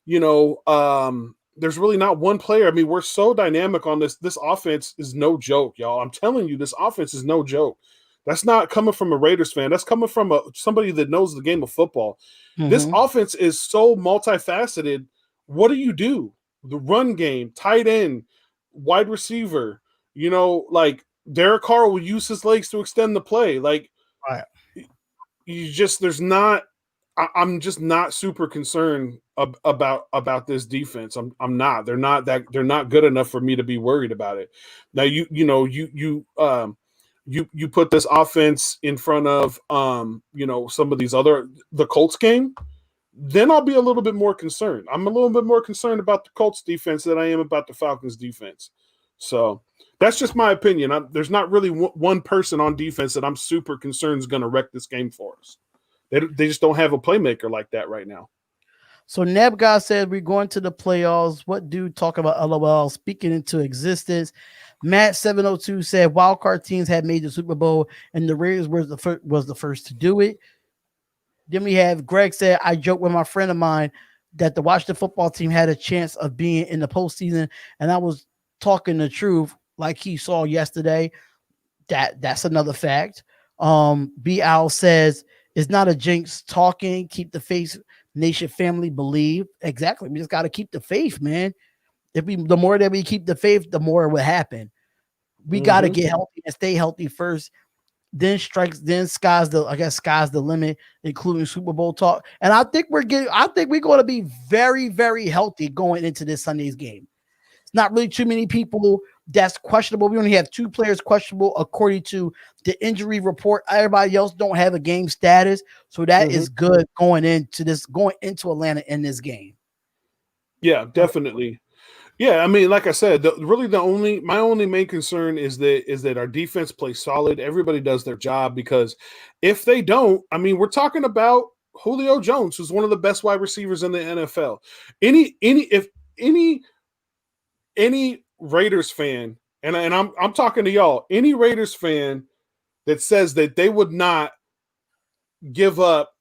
there's really not one player. I mean, we're so dynamic on this. This offense is no joke, y'all. I'm telling you, this offense is no joke. That's not coming from a Raiders fan. That's coming from somebody that knows the game of football. Mm-hmm. This offense is so multifaceted. What do? The run game, tight end, wide receiver, like Derek Carr will use his legs to extend the play. Like, right. I'm just not super concerned about this defense. I'm not. They're not good enough for me to be worried about it. Now you put this offense in front of some of these the Colts game, then I'll be a little bit more concerned. I'm a little bit more concerned about the Colts defense than I am about the Falcons defense. So that's just my opinion. There's not really one person on defense that I'm super concerned is going to wreck this game for us. They just don't have a playmaker like that right now. So Neb God said we're going to the playoffs. What dude talk about LOL speaking into existence? Matt 702 said wildcard teams had made the Super Bowl and the Raiders was the first to do it. Then we have Greg said, I joked with my friend of mine that the Washington football team had a chance of being in the postseason, and I was talking the truth like he saw yesterday. That's another fact. B. Al says, it's not a jinx talking. Keep the Nation family believe. Exactly. We just got to keep the faith, man. The more that we keep the faith, the more it will happen. We got to get healthy and stay healthy first. Then sky's the limit, including Super Bowl talk. And I think we're going to be very, very healthy going into this Sunday's game. It's not really too many people that's questionable. We only have 2 players questionable according to the injury report. Everybody else don't have a game status, so that is good going into Atlanta in this game. Yeah, definitely. Yeah, I mean, like I said, my only main concern is that our defense plays solid. Everybody does their job, because if they don't, I mean, we're talking about Julio Jones, who's one of the best wide receivers in the NFL. Any Raiders fan, and I'm talking to y'all, any Raiders fan that says that they would not give up,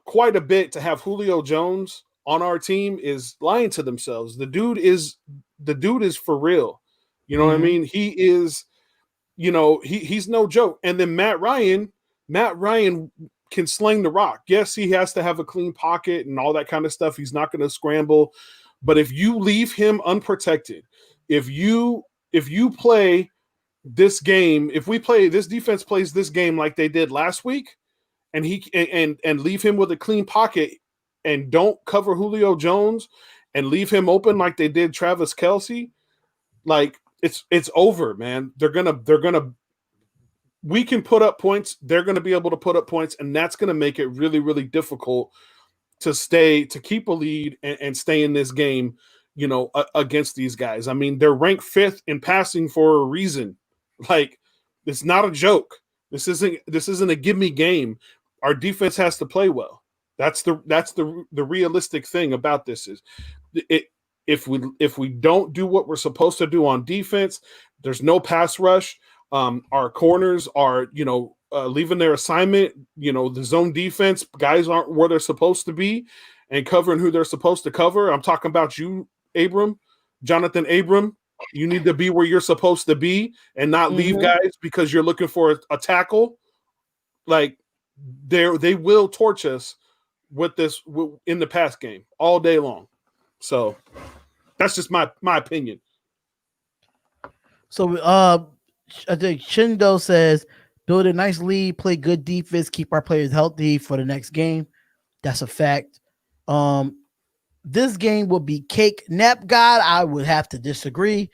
quite a bit to have Julio Jones on our team is lying to themselves. The dude is for real. You know what I mean? He is, he's no joke. And then Matt Ryan can sling the rock. Yes, he has to have a clean pocket and all that kind of stuff. He's not going to scramble. But if you leave him unprotected, if you play this game, if this defense plays this game like they did last week, and and leave him with a clean pocket, and don't cover Julio Jones and leave him open like they did Travis Kelce, like it's over, man. We can put up points. They're going to be able to put up points, and that's going to make it really, really difficult to keep a lead and stay in this game, against these guys. I mean, they're ranked 5th in passing for a reason. Like, it's not a joke. This isn't a give me game. Our defense has to play well. That's the realistic thing about this is if we don't do what we're supposed to do on defense, there's no pass rush. Our corners are, leaving their assignment, the zone defense, guys aren't where they're supposed to be and covering who they're supposed to cover. I'm talking about you, Jonathan Abram. You need to be where you're supposed to be and not leave guys because you're looking for a tackle. Like, they will torch us with this in the pass game all day long. So that's just my opinion. So I think Shindo says, build a nice lead, play good defense, keep our players healthy for the next game. That's a fact. This game will be cake. Nap God, I would have to disagree.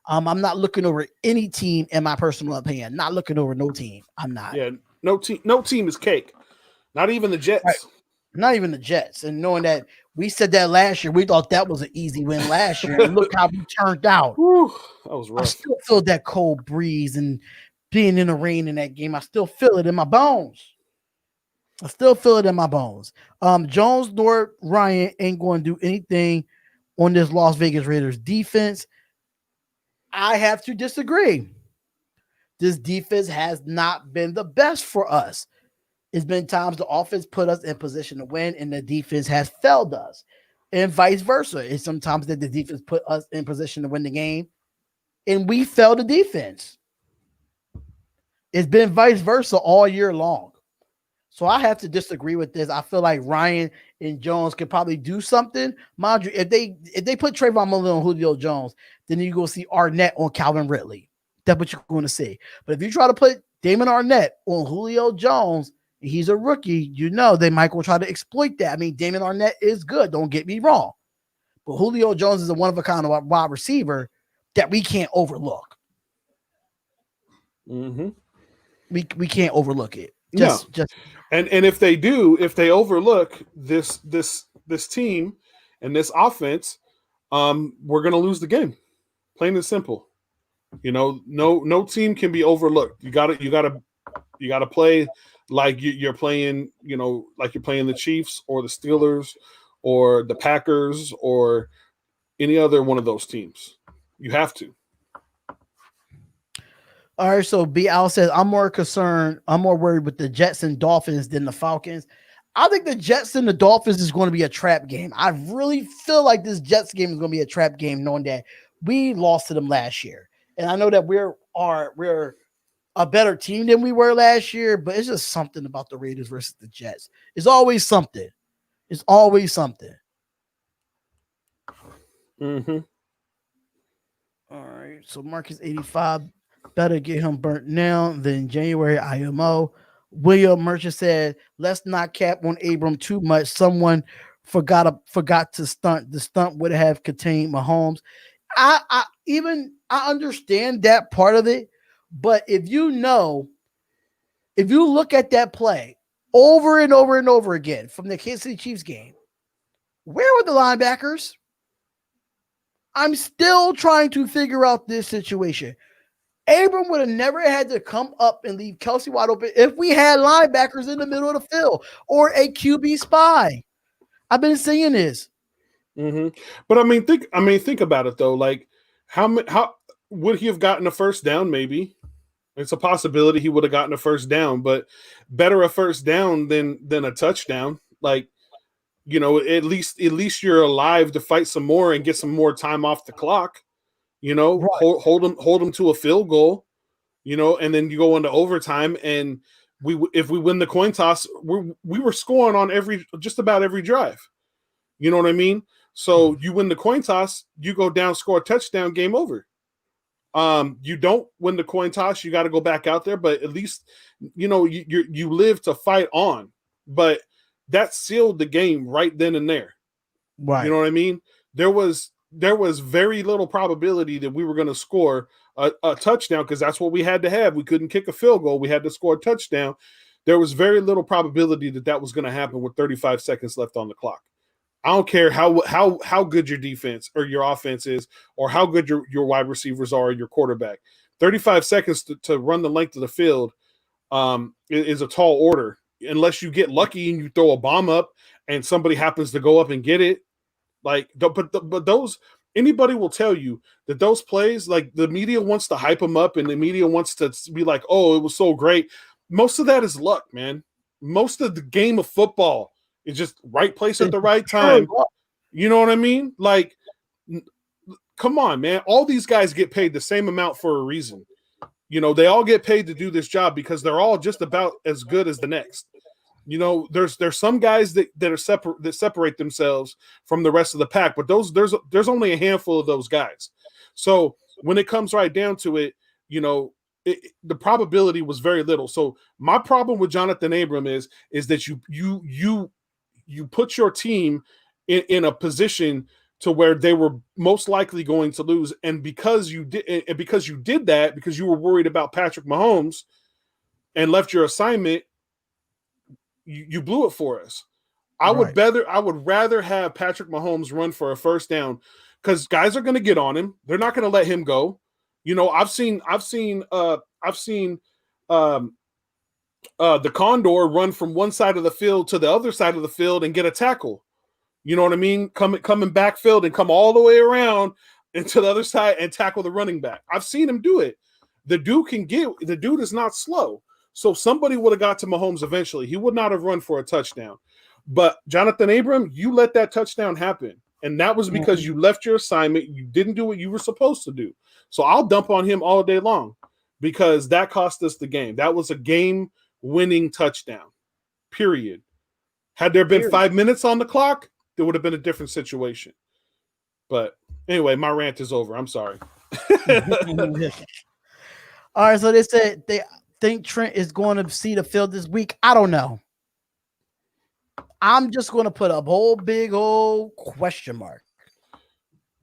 I'm not looking over any team, in my personal opinion. Not looking over no team. I'm not. Yeah, no team is cake. Not even the Jets. Right. Not even the Jets. And knowing that we said that last year, we thought that was an easy win last year. And look how we turned out. Whew, that was rough. I still feel that cold breeze and being in the rain in that game. I still feel it in my bones. Jones nor Ryan ain't going to do anything on this Las Vegas Raiders defense. I have to disagree. This defense has not been the best for us. It's been times the offense put us in position to win and the defense has failed us, and vice versa. It's sometimes that the defense put us in position to win the game and we fail the defense. It's been vice versa all year long. So I have to disagree with this. I feel like Ryan and Jones could probably do something. Mind you, if they put Trayvon Mullen on Julio Jones, then you're going to see Arnett on Calvin Ridley. That's what you're going to see. But if you try to put Damon Arnett on Julio Jones, he's a rookie, they might go try to exploit that. I mean, Damon Arnett is good. Don't get me wrong. But Julio Jones is a one-of-a-kind wide receiver that we can't overlook. Mm-hmm. We can't overlook it. And if they overlook this team and this offense, we're gonna lose the game. Plain and simple. No team can be overlooked. You gotta play like you're playing, like you're playing the Chiefs or the Steelers or the Packers or any other one of those teams. You have to. All right, so BL says, I'm more worried with the Jets and Dolphins than the Falcons. I think the Jets and the Dolphins is going to be a trap game. I really feel like this Jets game is going to be a trap game, knowing that we lost to them last year. And I know that we're a better team than we were last year, but it's just something about the Raiders versus the Jets. It's always something. It's always something. Mm-hmm. All right. So Marcus 85, better get him burnt now than January IMO. William Merchant said, let's not cap on Abram too much. Someone forgot to stunt. The stunt would have contained Mahomes. I understand that part of it, but if you look at that play over and over and over again from the Kansas City Chiefs game, where were the linebackers? I'm still trying to figure out this situation. Abram would have never had to come up and leave Kelsey wide open if we had linebackers in the middle of the field or a QB spy. I've been saying this. Mm-hmm. But think about it though. Like, how would he have gotten a first down? Maybe it's a possibility he would have gotten a first down, but better a first down than a touchdown. Like, at least you're alive to fight some more and get some more time off the clock. Right. Hold them to a field goal, and then you go into overtime. And if we win the coin toss, we were scoring on just about every drive. You know what I mean? So you win the coin toss, you go down, score a touchdown, game over. You don't win the coin toss, you got to go back out there, but at least you live to fight on. But that sealed the game right then and there. Right. You know what I mean? There was very little probability that we were going to score a touchdown because that's what we had to have. We couldn't kick a field goal. We had to score a touchdown. There was very little probability that was going to happen with 35 seconds left on the clock. I don't care how good your defense or your offense is or how good your wide receivers are or your quarterback. 35 seconds to run the length of the field is a tall order. Unless you get lucky and you throw a bomb up and somebody happens to go up and get it. Like, but those, anybody will tell you that those plays, like the media wants to hype them up and the media wants to be like, oh, it was so great. Most of that is luck, man. Most of the game of football is just right place at the right time. You know what I mean? Like, come on, man. All these guys get paid the same amount for a reason. They all get paid to do this job because they're all just about as good as the next. There's some guys that separate themselves from the rest of the pack, but there's only a handful of those guys. So when it comes right down to it, the probability was very little. So my problem with Jonathan Abram is that you put your team in a position to where they were most likely going to lose, and because you did that, because you were worried about Patrick Mahomes and left your assignment, you blew it for us. I would rather have Patrick Mahomes run for a first down because guys are going to get on him. They're not going to let him go. I've seen the Condor run from one side of the field to the other side of the field and get a tackle. You know what I mean? Come in backfield and come all the way around into the other side and tackle the running back. I've seen him do it. The dude is not slow. So somebody would have got to Mahomes eventually. He would not have run for a touchdown. But Jonathan Abram, you let that touchdown happen. And that was because you left your assignment. You didn't do what you were supposed to do. So I'll dump on him all day long because that cost us the game. That was a game-winning touchdown, period. Had there been 5 minutes on the clock, there would have been a different situation. But anyway, my rant is over. I'm sorry. All right, so they said they think Trent is going to see the field this week. I don't know. I'm just going to put a big old question mark.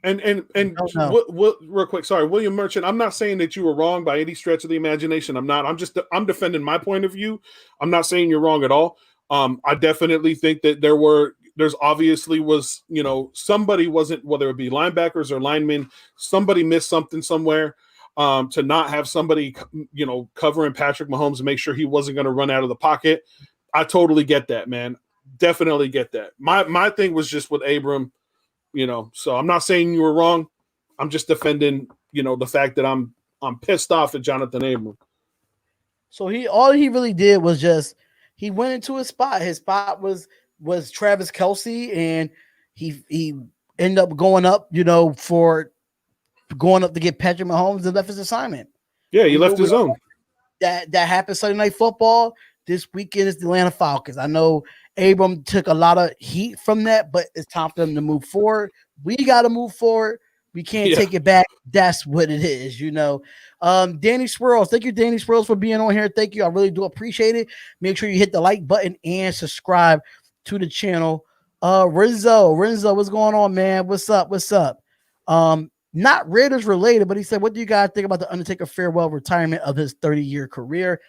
And real quick, sorry, William Merchant, I'm not saying that you were wrong by any stretch of the imagination. I'm not. I'm defending my point of view. I'm not saying you're wrong at all. I definitely think that there's obviously was, somebody wasn't, whether it be linebackers or linemen, somebody missed something somewhere. To not have somebody, covering Patrick Mahomes and make sure he wasn't going to run out of the pocket. I totally get that, man. Definitely get that. My thing was just with Abram, so I'm not saying you were wrong. I'm just defending, the fact that I'm pissed off at Jonathan Abram. So all he really did was he went into his spot. His spot was Travis Kelce, and he ended up going up, for going up to get Patrick Mahomes and left his assignment. Yeah, he left his own. That happened Sunday Night Football. This weekend is the Atlanta Falcons. I know Abram took a lot of heat from that, but it's time for them to move forward. We got to move forward. We can't take it back. That's what it is, you know. Danny Swirls, thank you, Danny Swirls, for being on here. Thank you. I really do appreciate it. Make sure you hit the like button and subscribe to the channel. Renzo, what's going on, man? What's up? Not Raiders related, but he said, what do you guys think about the Undertaker farewell retirement of his 30-year career?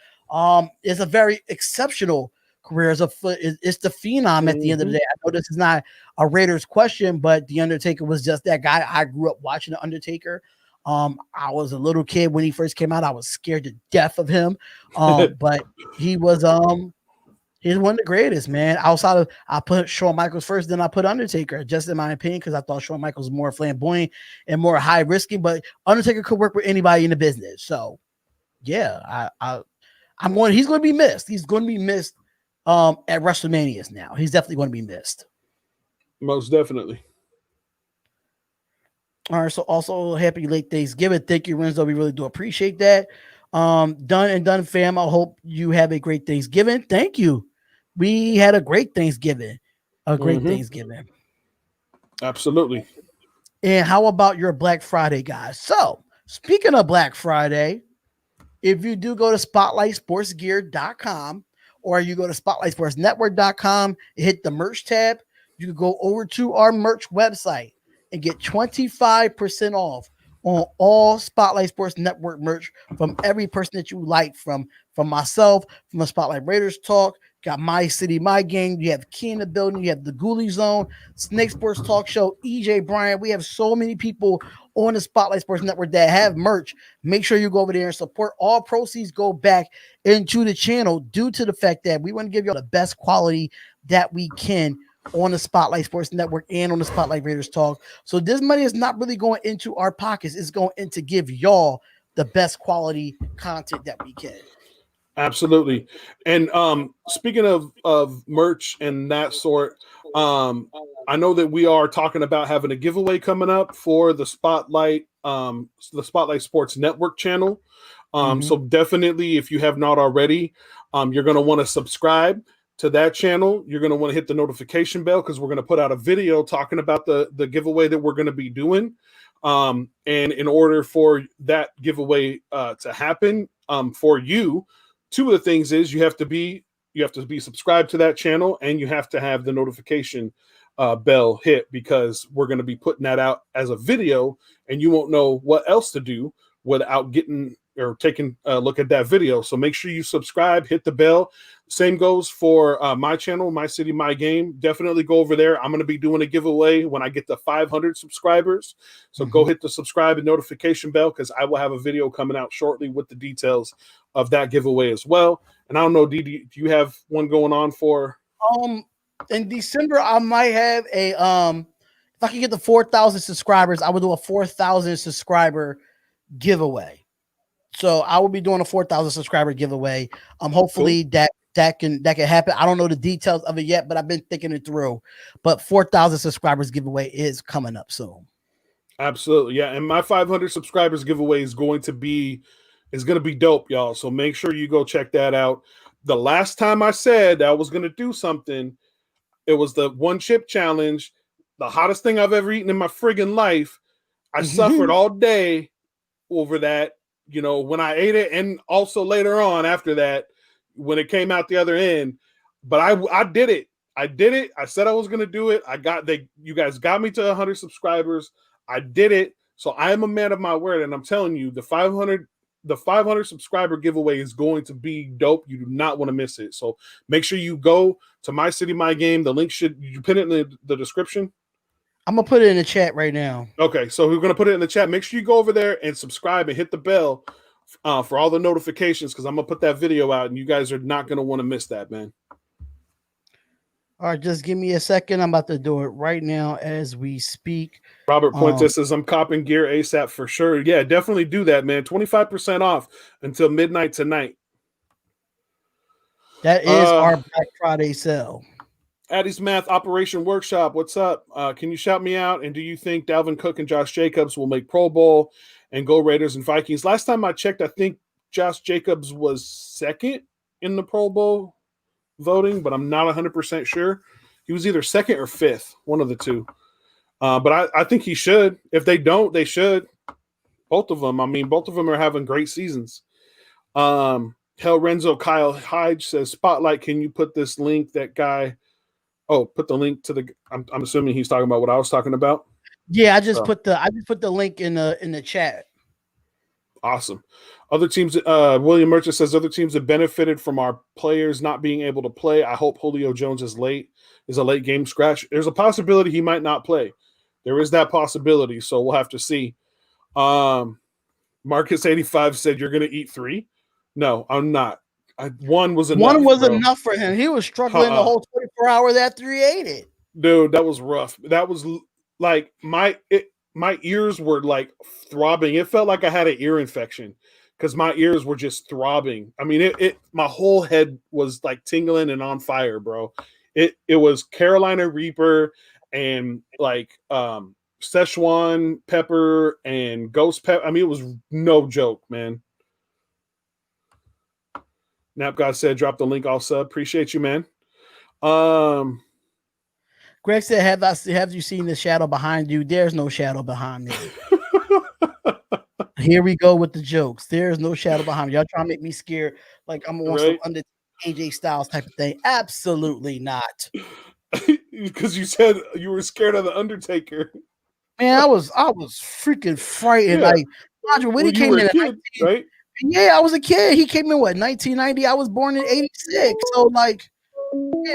It's a very exceptional career as it's the phenom at the end of the day. I know this is not a Raiders question, but the Undertaker was just that guy. I grew up watching the Undertaker. I was a little kid when he first came out. I was scared to death of him. But he was he's one of the greatest, man. Outside of, I put Shawn Michaels first, then I put Undertaker, just in my opinion, because I thought Shawn Michaels was more flamboyant and more high risking, but Undertaker could work with anybody in the business. So yeah, he's going to be missed. He's going to be missed at WrestleManias now. He's definitely going to be missed. Most definitely. All right. So also happy late Thanksgiving. Thank you, Renzo. We really do appreciate that. Done fam. I hope you have a great Thanksgiving. Thank you. We had a great Thanksgiving. Thanksgiving. Absolutely. And how about your Black Friday, guys? So speaking of Black Friday, if you do go to spotlightsportsgear.com or you go to spotlightsportsnetwork.com and hit the merch tab, you can go over to our merch website and get 25% off on all Spotlight Sports Network merch from every person that you like, from myself, from the Spotlight Raiders Talk, got My City, My Game, you have Key in the Building, you have the Ghoulie Zone, Snake Sports Talk Show, EJ Bryant. We have so many people on the Spotlight Sports Network that have merch. Make sure you go over there and support. All proceeds go back into the channel due to the fact that we want to give you all the best quality that we can on the Spotlight Sports Network and on the Spotlight Raiders Talk. So this money is not really going into our pockets. It's going in to give y'all the best quality content that we can. Absolutely. And speaking of merch and that sort, I know that we are talking about having a giveaway coming up for the Spotlight Sports Network channel. So definitely, if you have not already, you're going to want to subscribe to that channel. You're going to want to hit the notification bell because we're going to put out a video talking about the giveaway that we're going to be doing. And in order for that giveaway to happen for you, two of the things is you have to be subscribed to that channel, and you have to have the notification bell hit, because we're going to be putting that out as a video, and you won't know what else to do without getting or taking a look at that video. So make sure you subscribe, hit the bell. Same goes for my channel, My City, My Game. Definitely go over there. I'm going to be doing a giveaway when I get to 500 subscribers. So go hit the subscribe and notification bell, because I will have a video coming out shortly with the details of that giveaway as well. And I don't know, Dee, do you have one going on for? In December, I might have a if I can get the 4,000 subscribers, I would do a 4,000 subscriber giveaway. So I will be doing a 4,000 subscriber giveaway. Hopefully that can happen. I don't know the details of it yet, but I've been thinking it through. But 4,000 subscribers giveaway is coming up soon. Absolutely, yeah. And my 500 subscribers giveaway is going to be dope, y'all. So make sure you go check that out. The last time I said I was going to do something, it was the one chip challenge, the hottest thing I've ever eaten in my friggin' life. I suffered all day over that. You know, when I ate it, and also later on after that, when it came out the other end. But I did it. I did it. I said I was going to do it. You guys got me to 100 subscribers. I did it. So I am a man of my word, and I'm telling you, the 500 subscriber giveaway is going to be dope. You do not want to miss it. So make sure you go to My City, My Game. The link you put it in the description? I'm going to put it in the chat right now. Okay, so we're going to put it in the chat. Make sure you go over there and subscribe and hit the bell for all the notifications, because I'm going to put that video out, and you guys are not going to want to miss that, man. All right, just give me a second. I'm about to do it right now as we speak. Robert Puentes says, I'm copping gear ASAP for sure. Yeah, definitely do that, man. 25% off until midnight tonight. That is our Black Friday sale. Addie's Math Operation Workshop, what's up? Can you shout me out? And do you think Dalvin Cook and Josh Jacobs will make Pro Bowl and go Raiders and Vikings? Last time I checked, I think Josh Jacobs was second in the Pro Bowl. voting, but I'm not 100% sure. He was either second or fifth, one of the two. But I think he should. If they don't, they should. Both of them. I mean, both of them are having great seasons. Hell Renzo Kyle Hyde says, Spotlight, can you put this link, that guy? Oh, put the link to the. I'm assuming he's talking about what I was talking about. Yeah, I just put the link in the chat. Awesome. Other teams, William Merchant says other teams have benefited from our players not being able to play. I hope Julio Jones is a late game scratch. There's a possibility he might not play. There is that possibility, so we'll have to see. Marcus 85 said you're going to eat 3. No, I'm not. One was enough. One was enough for him. He was struggling the whole 24 hours after he ate it. Dude, that was rough. That was like my ears were like throbbing. It felt like I had an ear infection because my ears were just throbbing. I mean, my whole head was like tingling and on fire, bro. It was Carolina Reaper and like Szechuan pepper and ghost pepper. I mean, it was no joke, man. Nap God said, drop the link also. Appreciate you, man. Greg said, have you seen the shadow behind you? There's no shadow behind me. Here we go with the jokes. There's no shadow behind me. Y'all trying to make me scared like I'm on some under AJ Styles type of thing. Absolutely not. Because you said you were scared of the Undertaker. Man, I was freaking frightened. Yeah. Like Roger, when he came in, kid, right? Yeah, I was a kid. He came in 1990. I was born in 86. So like, yeah.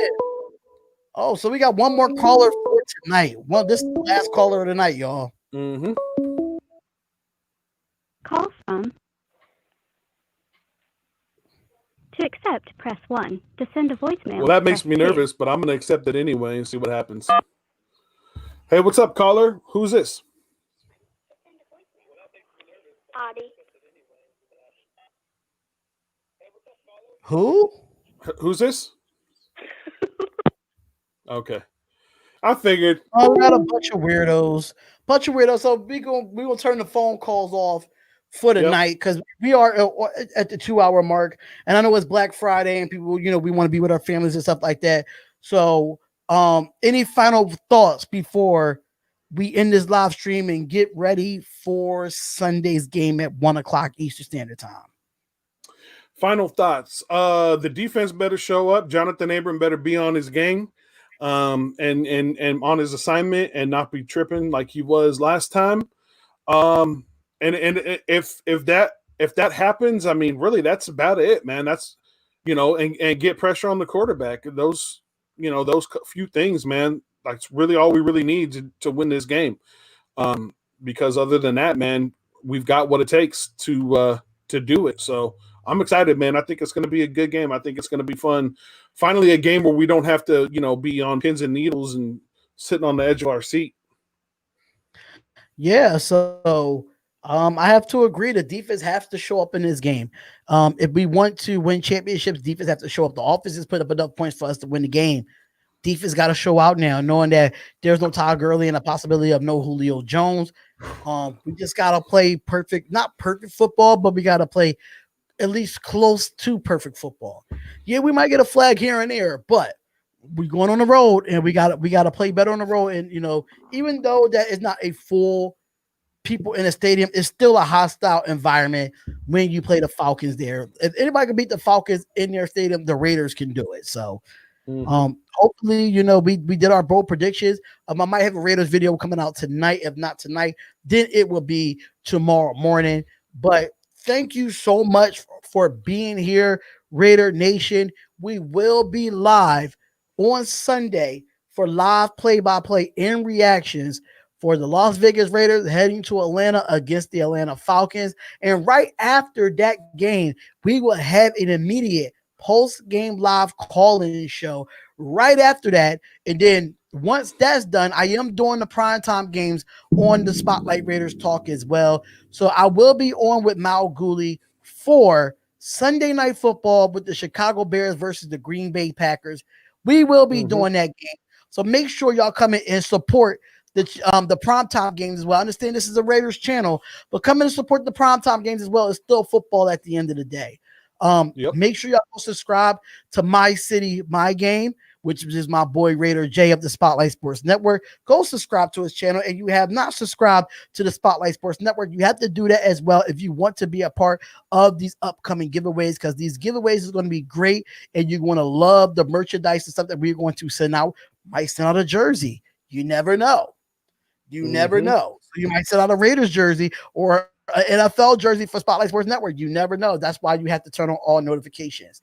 Oh, so we got one more caller for tonight. Well, this is the last caller of the night, y'all. Mm-hmm. Call from. To accept, press 1. To send a voicemail. Well, that makes me nervous, but I'm going to accept it anyway and see what happens. Hey, what's up, caller? Who's this? Audie. Who? Who's this? Okay. I figured. Oh, we got a bunch of weirdos. So we gonna turn the phone calls off for the night because we are at the 2-hour mark. And I know it's Black Friday and people, we want to be with our families and stuff like that. So any final thoughts before we end this live stream and get ready for Sunday's game at 1:00 Eastern Standard Time? Final thoughts. The defense better show up. Jonathan Abram better be on his game, and on his assignment and not be tripping like he was last time. And if that happens, I mean, really, that's about it, man. That's and get pressure on the quarterback. Those few things, man. That's really all we really need to win this game. Because other than that, man, we've got what it takes to do it. So I'm excited, man. I think it's going to be a good game. I think it's going to be fun. Finally, a game where we don't have to, be on pins and needles and sitting on the edge of our seat. Yeah. So I have to agree. The defense has to show up in this game. If we want to win championships, defense have to show up. The offense has put up enough points for us to win the game. Defense got to show out now, knowing that there's no Todd Gurley and a possibility of no Julio Jones. We just got to play not perfect football, but we got to play at least close to perfect football. Yeah, we might get a flag here and there, but we're going on the road and we got to play better on the road. And, even though that is not a full people in a stadium, it's still a hostile environment when you play the Falcons there. If anybody can beat the Falcons in their stadium, the Raiders can do it. So, hopefully, we did our bold predictions. I might have a Raiders video coming out tonight. If not tonight, then it will be tomorrow morning. But thank you so much for being here, Raider Nation. We will be live on Sunday for live play-by-play and reactions for the Las Vegas Raiders heading to Atlanta against the Atlanta Falcons. And right after that game, we will have an immediate post-game live call-in show right after that. And then once that's done, I am doing the primetime games on the Spotlight Raiders Talk as well. So I will be on with Mal Gooley for Sunday Night Football with the Chicago Bears versus the Green Bay Packers. We will be doing that game. So make sure y'all come in and support the primetime games as well. I understand this is a Raiders channel, but come in and support the primetime games as well. It's still football at the end of the day. Make sure y'all subscribe to My City, My Game, which is my boy Raider J of the Spotlight Sports Network. Go subscribe to his channel. And you have not subscribed to the Spotlight Sports Network, you have to do that as well if you want to be a part of these upcoming giveaways, because these giveaways is going to be great and you're going to love the merchandise and stuff that we're going to send out. Might send out a jersey. You never know. You never know. So you might send out a Raiders jersey or an NFL jersey for Spotlight Sports Network. You never know. That's why you have to turn on all notifications.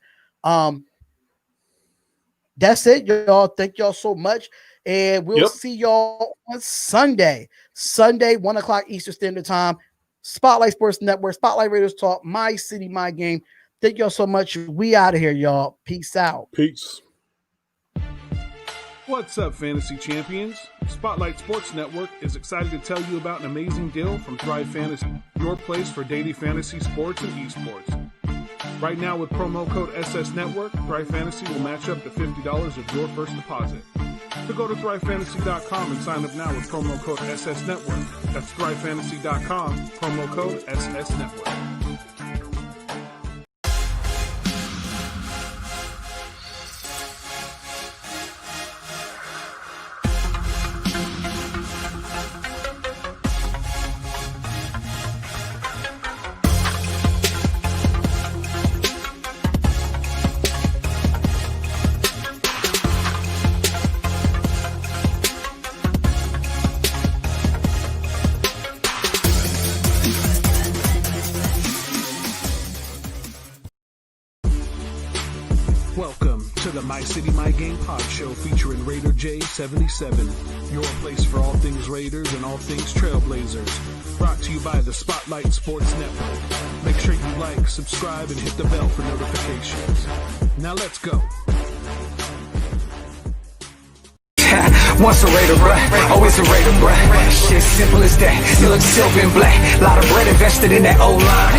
That's it, y'all. Thank y'all so much. And we'll see y'all on Sunday, 1 o'clock Eastern Standard Time. Spotlight Sports Network, Spotlight Raiders Talk, My City, My Game. Thank y'all so much. We out of here, y'all. Peace out. Peace. What's up, fantasy champions? Spotlight Sports Network is excited to tell you about an amazing deal from Thrive Fantasy, your place for daily fantasy sports and esports. Right now, with promo code SS Network, Thrive Fantasy will match up to $50 of your first deposit. So go to thrivefantasy.com and sign up now with promo code SS Network. That's thrivefantasy.com, promo code SS Network. Welcome to the My City, My Game pod show featuring Raider J77, your place for all things Raiders and all things Trailblazers. Brought to you by the Spotlight Sports Network. Make sure you like, subscribe, and hit the bell for notifications. Now let's go. Once a Raider, bruh, always a Raider, bruh. Shit simple as that. You look silver and black. Lot of bread invested in that O-line.